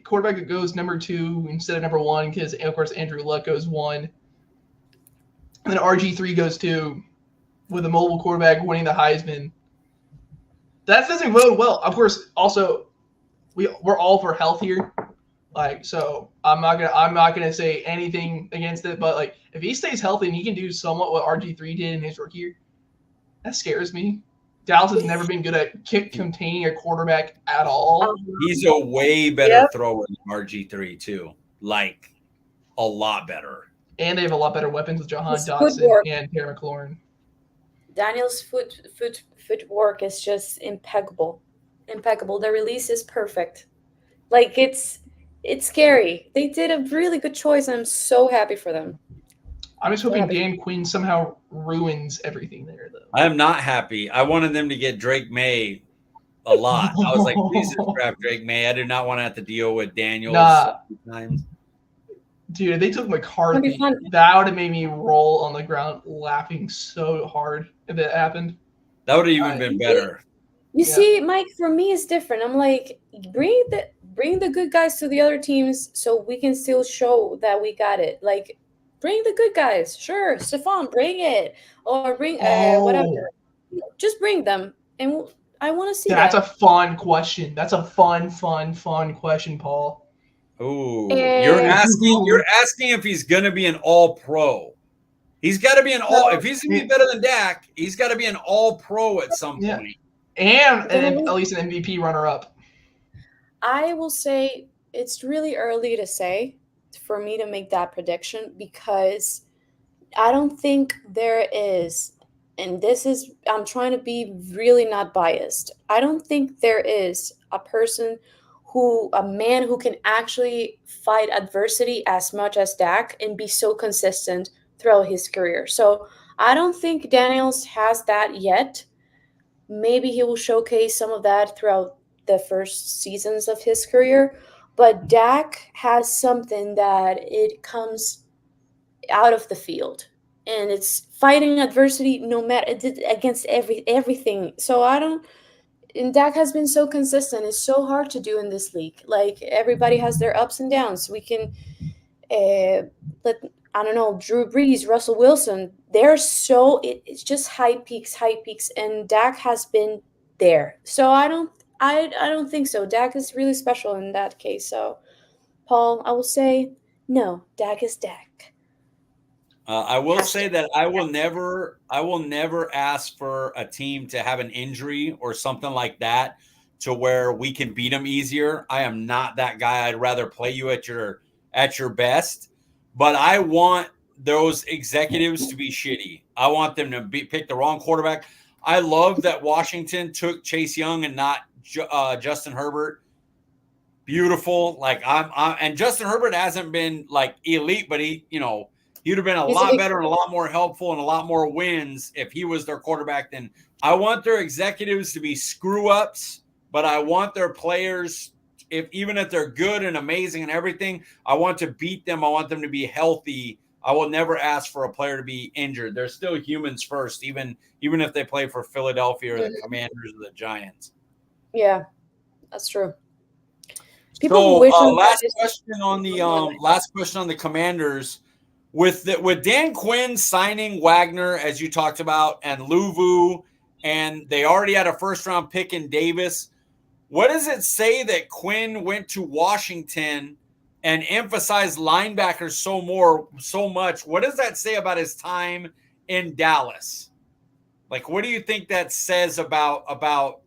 Quarterback that goes number 2 instead of number 1 because of course Andrew Luck goes 1, and then RG3 goes 2 with a mobile quarterback winning the Heisman. That doesn't bode well. Of course, also we're all for health here. Like, so I'm not gonna say anything against it, but like if he stays healthy and he can do somewhat what RG3 did in his rookie year, that scares me. Dallas has never been good at containing a quarterback at all.
He's a way better thrower than RG3 too, like a lot better.
And they have a lot better weapons with Jahan Dotson and Terry McLaurin.
Daniel's footwork is just impeccable. The release is perfect. Like it's scary. They did a really good choice. I'm so happy for them.
I'm just hoping Dan Quinn somehow ruins everything there, though.
I am not happy. I wanted them to get Drake May a lot. I was like, please just draft Drake May. I did not want to have to deal with Daniels times.
Dude, they took McCarthy. That would have made me roll on the ground laughing so hard if it happened.
That would have even been better.
You see, Mike, for me, it's different. I'm like, bring the good guys to the other teams so we can still show that we got it. Like, bring the good guys. Sure, Stephon, bring it. Or bring whatever. Just bring them. And I want to see that.
That's a fun question. That's a fun question, Paul.
Oh, you're asking if he's gonna be an all-pro. He's got to be an all. If he's gonna be better than Dak, he's got to be an all-pro at some point,
and at least an MVP runner-up.
I will say it's really early to say for me to make that prediction because I don't think there is, and this is I'm trying to be really not biased. I don't think there is a man who can actually fight adversity as much as Dak and be so consistent throughout his career. So I don't think Daniels has that yet. Maybe he will showcase some of that throughout the first seasons of his career. But Dak has something that it comes out of the field. And it's fighting adversity no matter against everything. So and Dak has been so consistent. It's so hard to do in this league. Like, everybody has their ups and downs. We can Drew Brees, Russell Wilson, it's just high peaks, and Dak has been there. So I don't think so. Dak is really special in that case. So, Paul, I will say no. Dak is Dak.
I will say that I will never ask for a team to have an injury or something like that to where we can beat them easier. I am not that guy. I'd rather play you at your best. But I want those executives to be shitty. I want them to pick the wrong quarterback. I love that Washington took Chase Young and not Justin Herbert. Beautiful. Like and Justin Herbert hasn't been like elite, but he would have been a lot better and a lot more helpful and a lot more wins if he was their quarterback. Then I want their executives to be screw ups, but I want their players. Even if they're good and amazing and everything, I want to beat them. I want them to be healthy. I will never ask for a player to be injured. They're still humans first, even if they play for Philadelphia or the Commanders or the Giants.
Yeah, that's true.
Last question on the Commanders. With Dan Quinn signing Wagner, as you talked about, and Luvu, and they already had a first-round pick in Davis. What does it say that Quinn went to Washington and emphasized linebackers so much? What does that say about his time in Dallas? Like, what do you think that says about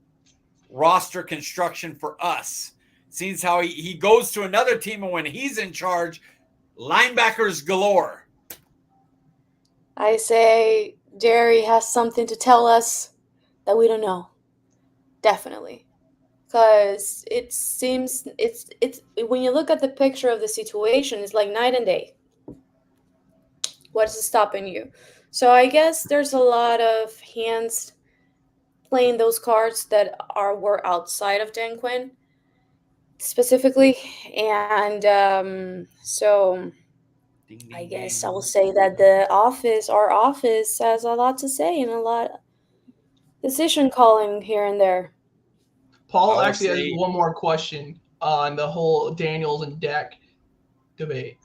roster construction for us? Seems how he goes to another team, and when he's in charge, linebackers galore.
I say Jerry has something to tell us that we don't know. Definitely. Because it seems it's when you look at the picture of the situation, it's like night and day. What is stopping you? So I guess there's a lot of hands playing those cards that were outside of Dan Quinn specifically, and so I guess I will say that our office has a lot to say and a lot of decision calling here and there.
Paul actually has one more question. on the whole Daniels and Dak debate?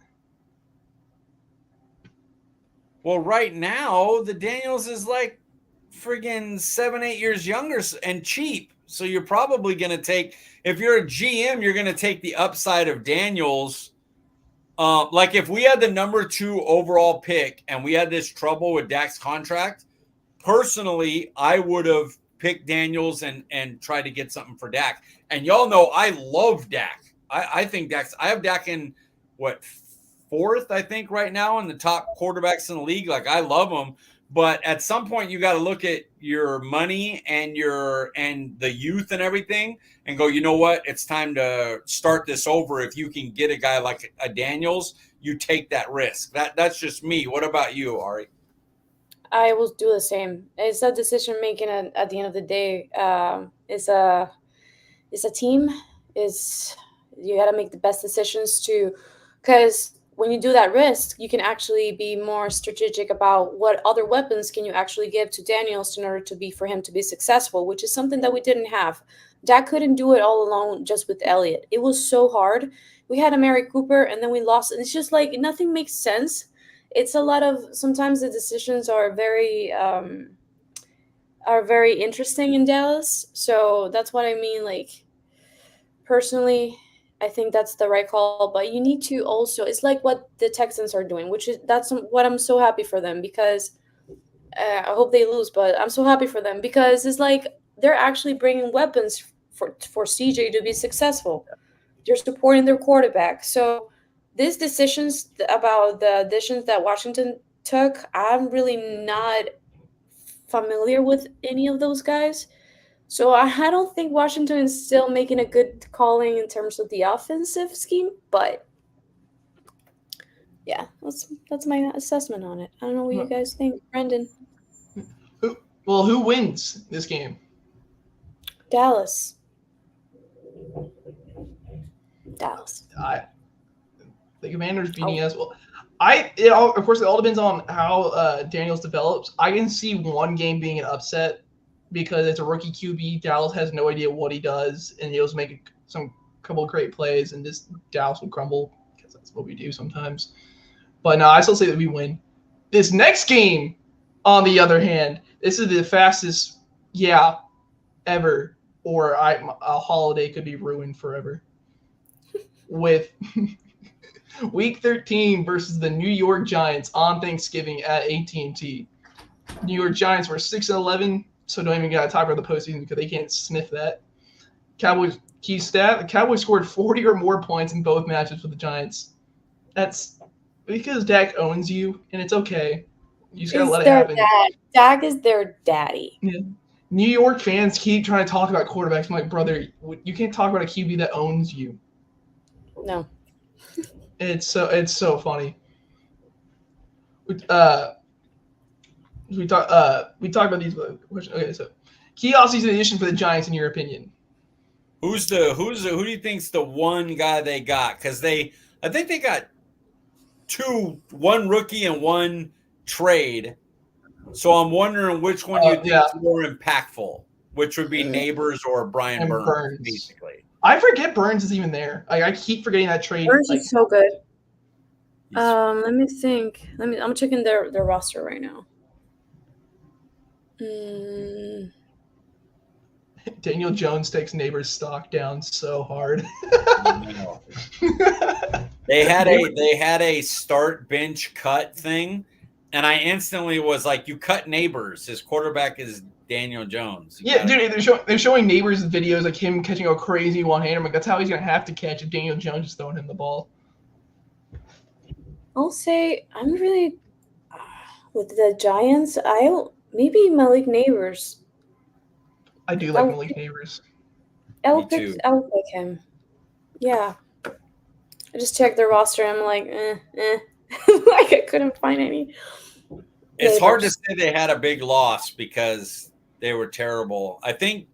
Well, right now the Daniels is like friggin' 7-8 years younger and cheap. So you're probably going to take, if you're a GM, you're going to take the upside of Daniels. Like if we had the number 2 overall pick and we had this trouble with Dak's contract, personally, I would have picked Daniels and tried to get something for Dak. And y'all know I love Dak. I think I have Dak in what, 4th, I think, right now in the top quarterbacks in the league. Like I love him. But at some point, you got to look at your money and the youth and everything, and go, you know what? It's time to start this over. If you can get a guy like a Daniels, you take that risk. That's just me. What about you, Ari?
I will do the same. It's a decision making at the end of the day. It's a team. You got to make the best decisions because when you do that risk, you can actually be more strategic about what other weapons can you actually give to Daniels in order for him to be successful, which is something that we didn't have. Dak couldn't do it all alone just with Elliott. It was so hard. We had Amari Cooper, and then we lost. And it's just like nothing makes sense. It's a lot of, sometimes the decisions are very interesting in Dallas. So that's what I mean. Like, personally, I think that's the right call, but you need to also, it's like what the Texans are doing, that's what I'm so happy for them, because I hope they lose, but I'm so happy for them because it's like they're actually bringing weapons for CJ to be successful. They're supporting their quarterback. So these decisions about the additions that Washington took, I'm really not familiar with any of those guys. So I don't think Washington is still making a good calling in terms of the offensive scheme, but yeah, that's my assessment on it. I don't know what you guys think, Brendan.
Who wins this game?
Dallas.
The Commanders beating us. Well, of course, it all depends on how Daniels develops. I can see one game being an upset because it's a rookie QB. Dallas has no idea what he does, and he'll make some couple great plays, and this Dallas will crumble because that's what we do sometimes. But no, I still say that we win. This next game, on the other hand, this is the fastest, ever, or a holiday could be ruined forever. With Week 13 versus the New York Giants on Thanksgiving at AT&T. New York Giants were 6-11. So don't even got to talk about the postseason because they can't sniff that. Cowboys key stat: the Cowboys scored 40 or more points in both matches with the Giants. That's because Dak owns you, and it's okay. You just gotta let it happen.
Dak is their daddy.
Yeah. New York fans keep trying to talk about quarterbacks. I'm like, brother, you can't talk about a QB that owns you.
No.
It's so funny. We talk about these questions. Okay, so key offseason addition for the Giants in your opinion?
Who do you think's the one guy they got? Because I think they got one rookie and one trade. So I'm wondering which one you think is more impactful, which would be Neighbors or Brian Burns, basically.
I forget Burns is even there. I keep forgetting that trade.
Burns is so good. Let me think. I'm checking their roster right now.
Daniel Jones takes Neighbors' stock down so hard.
They had a start bench cut thing, and I instantly was like, "You cut Neighbors. His quarterback is Daniel Jones."
Dude, they're showing Neighbors videos like him catching a crazy one-hander. I'm like, that's how he's gonna have to catch if Daniel Jones is throwing him the ball.
I'll say I'm really with the Giants. Maybe Malik Neighbors.
I do like Malik Neighbors.
I'll pick him. Yeah. I just checked their roster and I'm like, like I couldn't find any.
It's hard to say they had a big loss because they were terrible. I think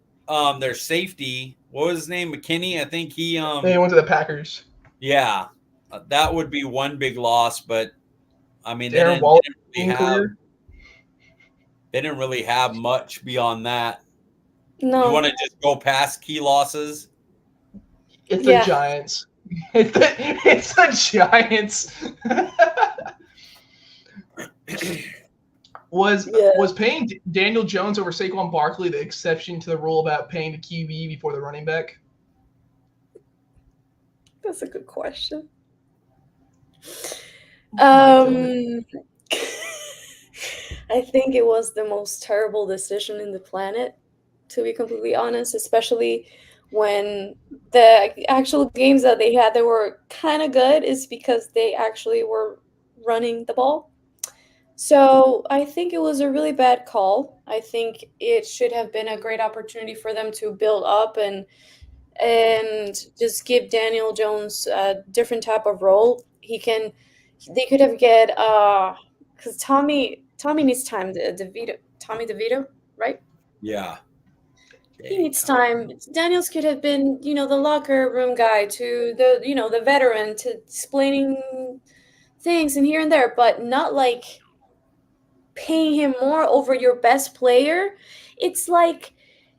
their safety, what was his name? McKinney. I think
they went to the Packers.
Yeah. That would be one big loss, but I mean, they didn't really have much beyond that.
No.
You want to just go past key losses?
It's the
Yeah.
Giants. It's the Giants. Was paying Daniel Jones over Saquon Barkley the exception to the rule about paying the QB before the running back?
That's a good question.
Mike,
I think it was the most terrible decision in the planet, to be completely honest, especially when the actual games that they had that were kind of good is because they actually were running the ball. So I think it was a really bad call. I think it should have been a great opportunity for them to build up and just give Daniel Jones a different type of role. They could have get because Tommy needs time. Tommy DeVito, right?
Yeah.
He needs time. Daniels could have been, the locker room guy to the veteran to explaining things and here and there, but not like paying him more over your best player. It's like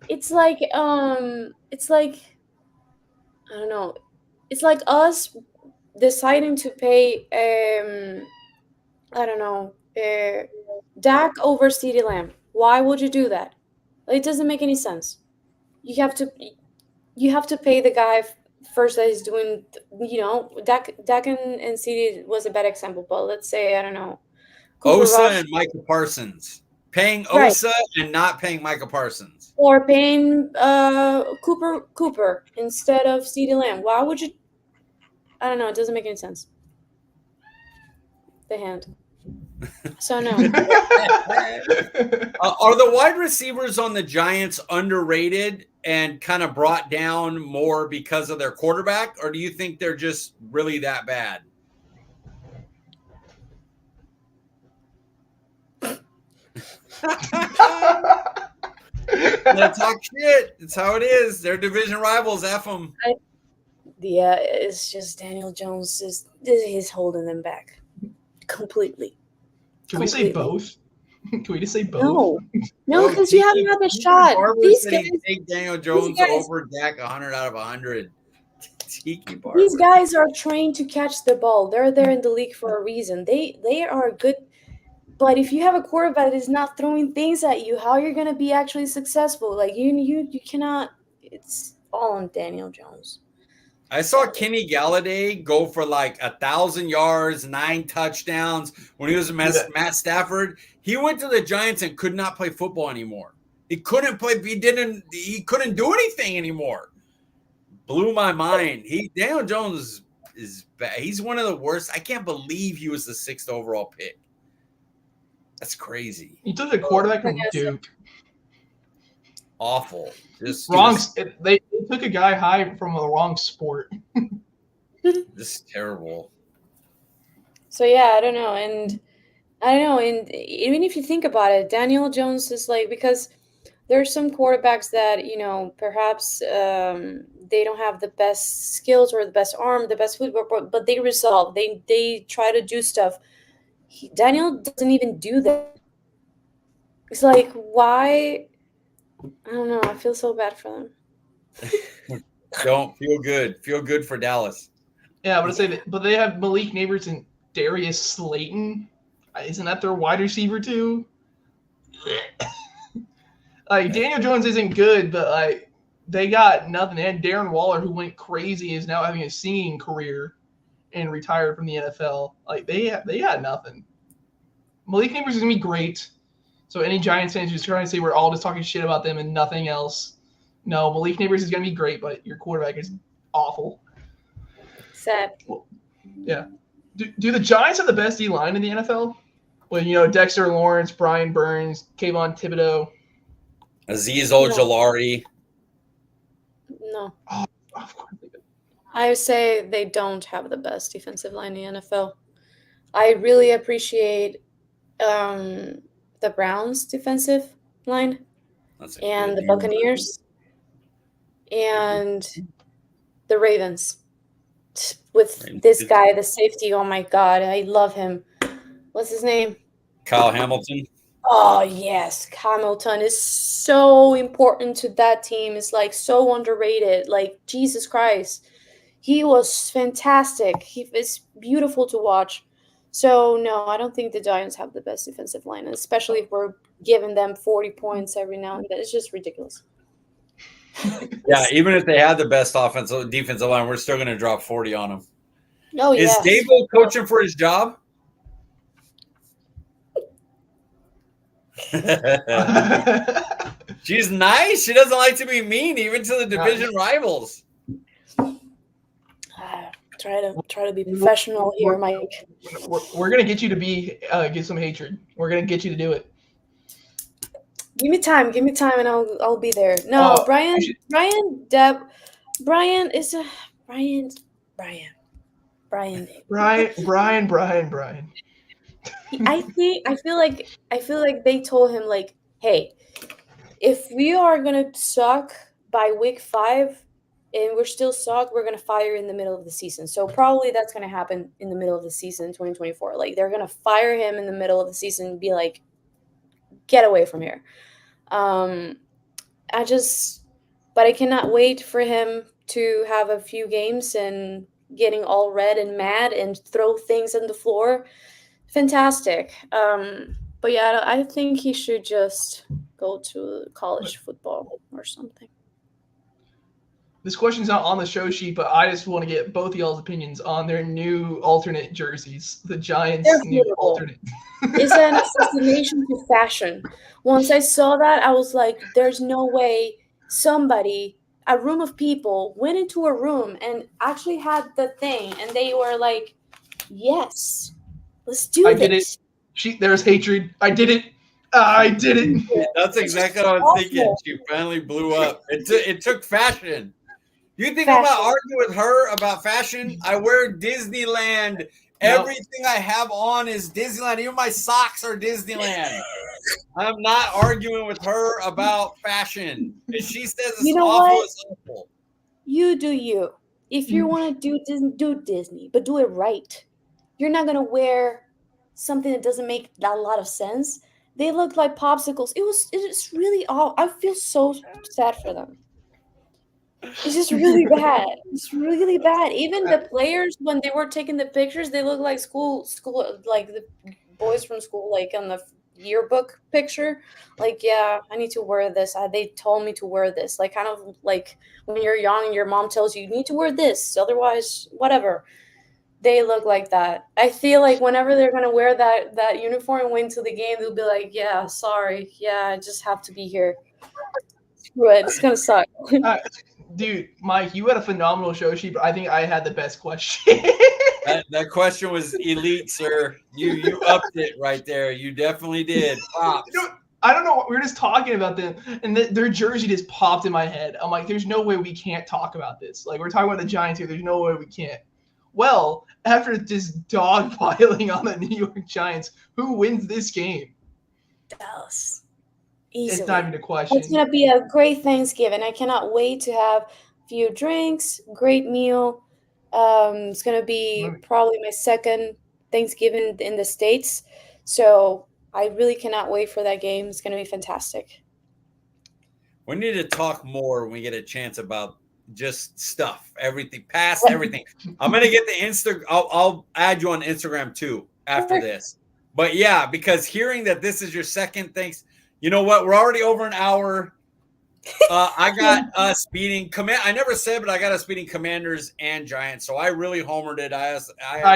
I don't know. It's like us deciding to pay I don't know, Dak over CeeDee Lamb. Why would you do that? It doesn't make any sense. You have to pay the guy first that is doing, Dak and CeeDee was a bad example, but let's say, I don't know, Cooper
Osa
Rush.
and Micah Parsons. Paying
Right.
Osa and not paying Micah Parsons.
Or paying Cooper instead of CeeDee Lamb. Why would you? I don't know. It doesn't make any sense. The hand. So no.
Are the wide receivers on the Giants underrated and kind of brought down more because of their quarterback, or do you think they're just really that bad? Let's talk shit. It's how it is. They're division rivals. F them.
Yeah, it's just Daniel Jones he's holding them back completely.
Can we say both? Can we just say both?
No, because you haven't had the shot.
These guys take Daniel Jones over Dak 100 out of 100.
These guys are trained to catch the ball. They're there in the league for a reason. They are good. But if you have a quarterback that is not throwing things at you, how you're gonna be actually successful? Like you cannot. It's all on Daniel Jones.
I saw Kenny Galladay go for like 1,000 yards, 9 touchdowns when he was Matt Stafford. He went to the Giants and could not play football anymore. He couldn't play. He couldn't do anything anymore. Blew my mind. Daniel Jones is bad. He's one of the worst. I can't believe he was the 6th overall pick. That's crazy.
He took the quarterback from Duke.
Awful.
They took a guy high from the wrong sport.
This is terrible.
So yeah, I don't know, and even if you think about it, Daniel Jones is like, because there's some quarterbacks that perhaps they don't have the best skills or the best arm, the best footwork, but they resolve. They try to do stuff. Daniel doesn't even do that. It's like, why? I don't know. I feel so bad for them.
Don't feel good. Feel good for Dallas.
Yeah, but they have Malik Neighbors and Darius Slayton. Isn't that their wide receiver too? Like Daniel Jones isn't good, but like they got nothing. And Darren Waller, who went crazy, is now having a singing career and retired from the NFL. Like they had nothing. Malik Neighbors is gonna be great. So any Giants fans who's trying to say we're all just talking shit about them and nothing else, no, Malik Neighbors is going to be great, but your quarterback is awful.
Sad.
Well, yeah. Do the Giants have the best D-line in the NFL? Well, Dexter Lawrence, Brian Burns, Kayvon Thibodeau.
Azeez Ojulari.
No.
Oh, of course they do.
I would say they don't have the best defensive line in the NFL. I really appreciate the Browns' defensive line and the Buccaneers and the Ravens with this guy, the safety. Oh my God, I love him. What's his name?
Kyle Hamilton.
Oh yes, Hamilton is so important to that team. It's like so underrated. Like Jesus Christ, He was fantastic. It's beautiful to watch. So no, I don't think the Giants have the best defensive line, especially if we're giving them 40 points every now and then. It's just ridiculous.
Yeah, even if they had the best defensive line, we're still going to drop 40 on them.
Oh,
Is
yes.
Dable coaching for his job? She's nice. She doesn't like to be mean, even to the division rivals.
Try to be professional here, Mike.
We're gonna get you to get some hatred. We're gonna get you to do it.
Give me time, and I'll be there. No, Brian is a Brian. I feel like they told him, like, hey, if we are gonna suck by week 5 and we're still suck, we're gonna fire in the middle of the season. So probably that's gonna happen in the middle of the season in 2024. Like, they're gonna fire him in the middle of the season and be like, get away from here. But I cannot wait for him to have a few games and getting all red and mad and throw things on the floor. Fantastic. But yeah, I think he should just go to college football or something.
This question's not on the show sheet, but I just want to get both of y'all's opinions on their new alternate jerseys. The Giants' new alternate.
It's an assassination to fashion. Once I saw that, I was like, there's no way a room of people went into a room and actually had the thing, and they were like, yes, let's do this. I did
it. There's hatred. I did it. I did it.
That's exactly what I was thinking. She finally blew up. It took fashion. You think I'm not arguing with her about fashion? I wear Disneyland. Everything I have on is Disneyland. Even my socks are Disneyland. I'm not arguing with her about fashion. If she says it's awful, it's awful.
You do you. If you want to do Disney, but do it right. You're not going to wear something that doesn't make a lot of sense. They look like popsicles. It's really awful. I feel so sad for them. It's just really bad. It's really bad. Even the players, when they were taking the pictures, they look like school, like the boys from school, like on the yearbook picture. Like, yeah, I need to wear this. They told me to wear this. Like, kind of like when you're young and your mom tells you need to wear this, otherwise, whatever. They look like that. I feel like whenever they're gonna wear that uniform and went to the game, they'll be like, "Yeah, sorry, yeah, I just have to be here. Screw it, it's gonna suck."
Dude, Mike, you had a phenomenal show sheet, but I think I had the best question.
that question was elite, sir. You upped it right there. You definitely did. Props.
I don't know. We were just talking about them, and their jersey just popped in my head. I'm like, there's no way we can't talk about this. Like, we're talking about the Giants here. There's no way we can't. Well, after just dogpiling on the New York Giants, who wins this game?
Dallas.
Easily. It's not even a question.
It's going to be a great Thanksgiving. I cannot wait to have a few drinks, great meal. It's going to be probably my second Thanksgiving in the States. So I really cannot wait for that game. It's going to be fantastic.
We need to talk more when we get a chance about just stuff, everything, past everything. I'm going to get the Instagram. I'll add you on Instagram too after this. But yeah, because hearing that this is your second Thanksgiving. You know what? We're already over an hour. I got us beating I never said, but I got us beating Commanders and Giants. So I really homered it. I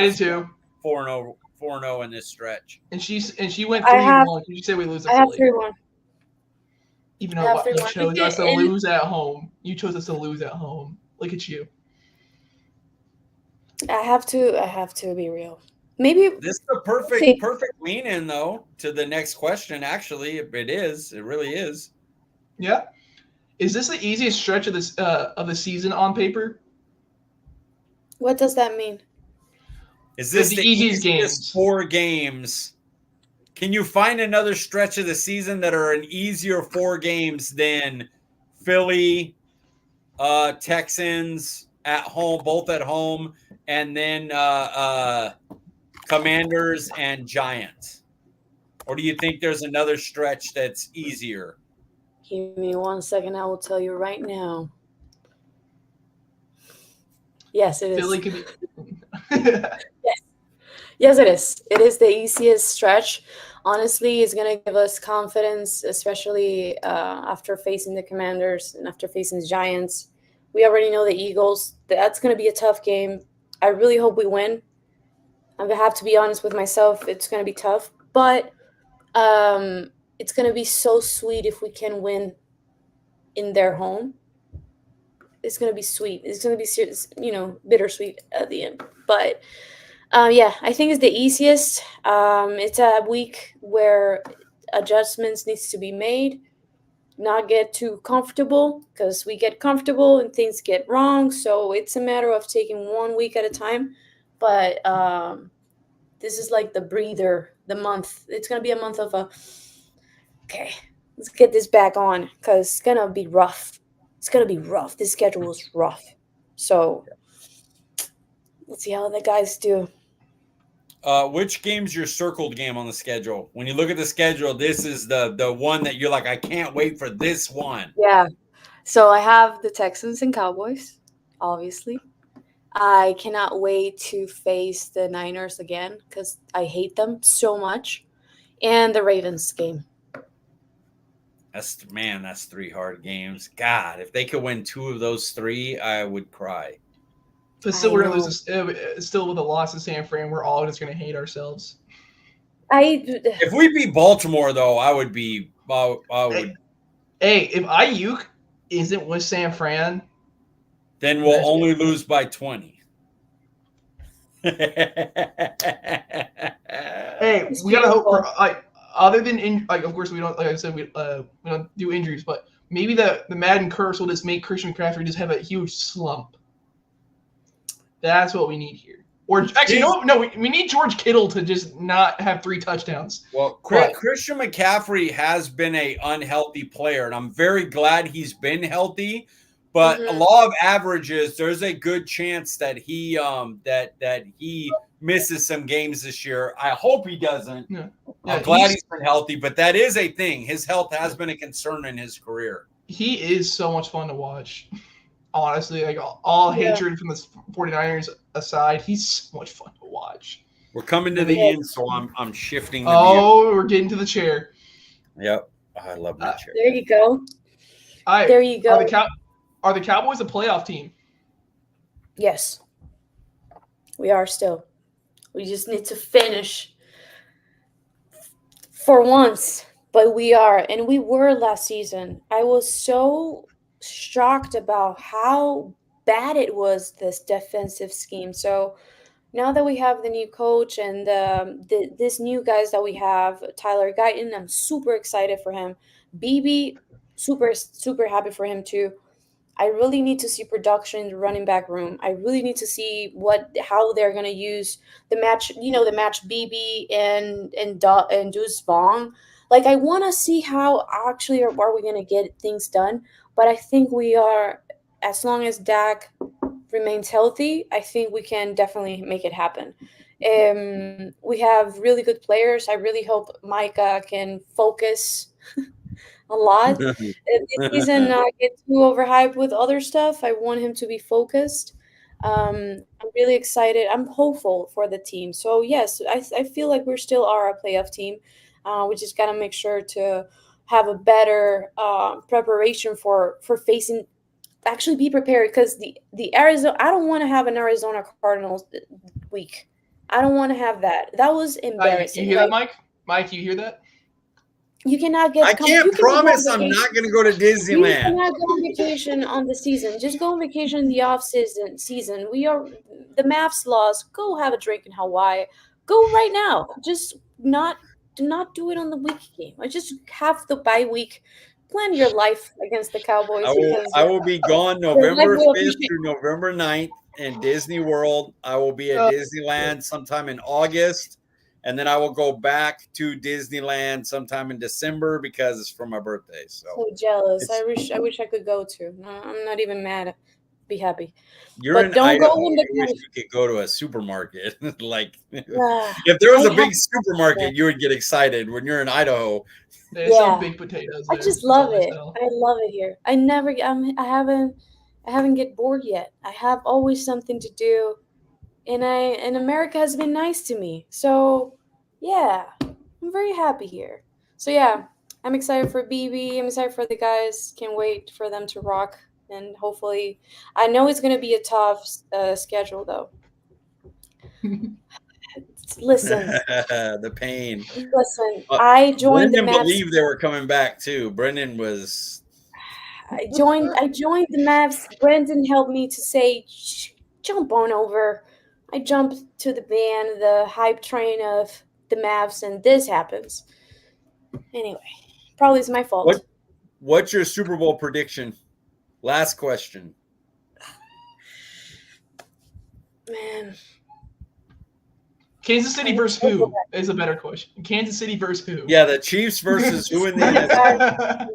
did too.
4-0 in this stretch.
And she went 3-1. You said we lose.
I have 3-1.
Even though you chose us to lose at home. You chose us to lose at home. Look at you.
I have to be real. Maybe
this is a perfect lean in though to the next question. Actually, it really is.
Yeah, is this the easiest stretch of the season on paper?
What does that mean?
Is this the easiest games? 4 games? Can you find another stretch of the season that are an easier 4 games than Philly, Texans at home, both at home, and then Commanders and Giants? Or do you think there's another stretch that's easier?
Give me 1 second. I will tell you right now. Yes, it is.
Philly could be.
Yes. Yes, it is. It is the easiest stretch. Honestly, it's going to give us confidence, especially after facing the Commanders and after facing the Giants. We already know the Eagles. That's going to be a tough game. I really hope we win. I have to be honest with myself. It's going to be tough, but it's going to be so sweet if we can win in their home. It's going to be sweet. It's going to be, bittersweet at the end. But yeah, I think it's the easiest. It's a week where adjustments needs to be made, not get too comfortable because we get comfortable and things get wrong. So it's a matter of taking 1 week at a time. But this is like the breather, the month. It's going to be a month of okay, let's get this back on because it's going to be rough. It's going to be rough. This schedule is rough. So let's see how the guys do.
Which game's your circled game on the schedule? When you look at the schedule, this is the one that you're like, I can't wait for this one.
Yeah. So I have the Texans and Cowboys, obviously. I cannot wait to face the Niners again because I hate them so much. And the Ravens game.
That's 3 hard games. God, if they could win 2 of those 3, I would cry.
But still, we're gonna lose. Still, with a loss to San Fran, we're all just gonna hate ourselves.
If we beat Baltimore, though, I would be. I would.
Hey, if Ayuk isn't with San Fran,
then we'll only lose by 20.
Hey, we gotta hope for other than of course we don't, like I said, we don't do injuries, but maybe the Madden curse will just make Christian McCaffrey just have a huge slump. That's what we need here. Or actually, no, we need George Kittle to just not have 3 touchdowns.
Well, Christian McCaffrey has been an unhealthy player, and I'm very glad he's been healthy. But a law of averages, there's a good chance that he that he misses some games this year. I hope he doesn't. Yeah. I'm glad he's been healthy, but that is a thing. His health has been a concern in his career.
He is so much fun to watch. Honestly, like all hatred from the 49ers aside, he's so much fun to watch.
We're coming to the end, so I'm shifting.
We're getting to the chair.
Yep, I love that chair.
There you go.
There you go. Are the Cowboys a playoff team?
Yes, we are still. We just need to finish for once, but we are, and we were last season. I was so shocked about how bad it was, this defensive scheme. So now that we have the new coach and this new guys that we have, Tyler Guyton, I'm super excited for him. BB, super happy for him too. I really need to see production in the running back room. I really need to see how they're gonna use the match. The match BB and Deuce Vaughn. Like, I want to see how actually are we gonna get things done. But I think we are, as long as Dak remains healthy, I think we can definitely make it happen. We have really good players. I really hope Micah can focus a lot this season, not get too overhyped with other stuff. I want him to be focused. I'm really excited. I'm hopeful for the team. So yes, I feel like we still are a playoff team. We just got to make sure to have a better preparation for facing. Actually, be prepared, because the Arizona. I don't want to have an Arizona Cardinals week. I don't want to have that. That was embarrassing.
You hear that, Mike? Mike, you hear that?
You cannot get.
I can't promise I'm not going to go to Disneyland.
You cannot go on vacation on the season. Just go on vacation in the off season. We are the Mavs lost. Go have a drink in Hawaii. Go right now. Just do not do it on the week game. I just have the bye week. Plan your life against the Cowboys.
I will be gone November 5th through November 9th in Disney World. I will be at Disneyland sometime in August. And then I will go back to Disneyland sometime in December because it's for my birthday. So
jealous. I wish I could go too. I'm not even mad. Be happy.
You're in Idaho. I wish you could go to a supermarket. Like, if there was a big supermarket, you would get excited. When you're in Idaho,
they sell big potatoes.
I just love it. I love it here. I haven't I haven't get bored yet. I have always something to do, and America has been nice to me. So yeah, I'm very happy here. So yeah, I'm excited for BB. I'm excited for the guys. Can't wait for them to rock. And hopefully, I know it's gonna be a tough schedule though. Listen,
The pain.
listen. I joined the
Brendan
Mavs.
believed they were coming back too. Brendan was.
I joined the Mavs. Brendan helped me to say, jump on over. I jumped to the band, the hype train of the Mavs, and this happens. Anyway, probably it's my fault.
What's your Super Bowl prediction? Last question.
Man.
Kansas City versus who is a better question. Kansas City versus who?
Yeah, the Chiefs versus who in the NFC?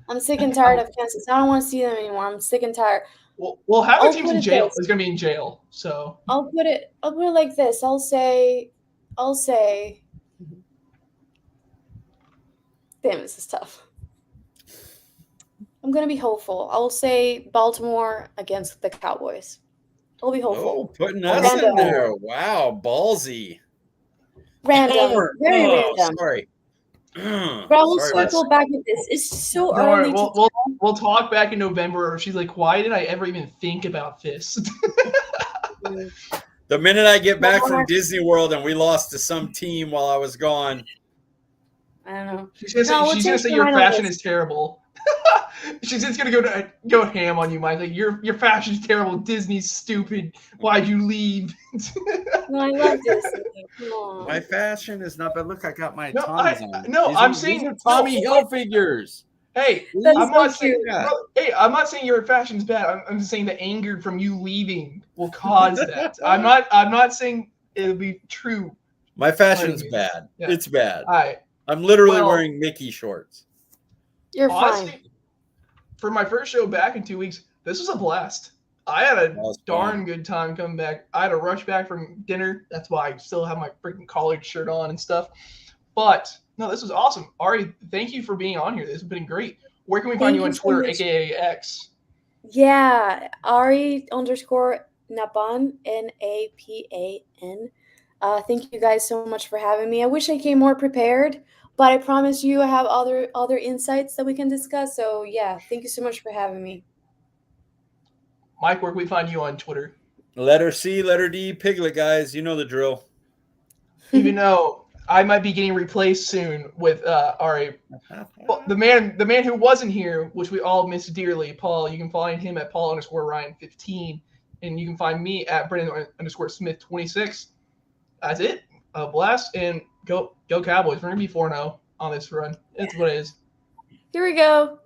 I'm sick and tired of Kansas. I don't want to see them anymore. I'm sick and tired.
Well, half the team's in jail. It's gonna be in jail. So
I'll put it like this. I'll say. Damn, this is tough. I'm gonna be hopeful. I'll say Baltimore against the Cowboys. I'll be hopeful.
Oh, putting us in there. Wow, ballsy.
Random. Very random.
Sorry.
But I will circle back at this. It's so early.
We'll talk back in November. She's like, why did I ever even think about this?
The minute I get back from Disney World and we lost to some team while I was gone.
I don't know.
She's gonna say your fashion is terrible. She's just gonna go ham on you, Mike. Like your fashion's terrible. Disney's stupid. Why'd you leave?
No, I love Disney. Come on.
My fashion is not bad. Look, I got my Tommies on.
No, I'm saying
Tommy Hill figures.
Hey, I'm not saying. Hey, I'm not saying your fashion's bad. I'm just saying the anger from you leaving will cause that. I'm not saying it'll be true.
My fashion's bad. Yeah. It's bad.
All right.
I'm literally wearing Mickey shorts.
You're fine.
For my first show back in 2 weeks, this was a blast. I had a darn good time coming back. I had to rush back from dinner. That's why I still have my freaking collared shirt on and stuff. But no, this was awesome. Ari, thank you for being on here. This has been great. Where can we find you on Twitter, aka X?
Yeah, Ari_Napan, Napan. Thank you guys so much for having me. I wish I came more prepared, but I promise you I have other insights that we can discuss. So yeah, thank you so much for having me.
Mike, where can we find you on Twitter?
Letter C, letter D, Piglet, guys. You know the drill.
Even though I might be getting replaced soon with Ari. The man who wasn't here, which we all miss dearly, Paul. You can find him at Paul_Ryan15. And you can find me at Brendan_Smith26. That's it. A blast. And go Cowboys. We're going to be 4-0 on this run. That's what it is.
Here we go.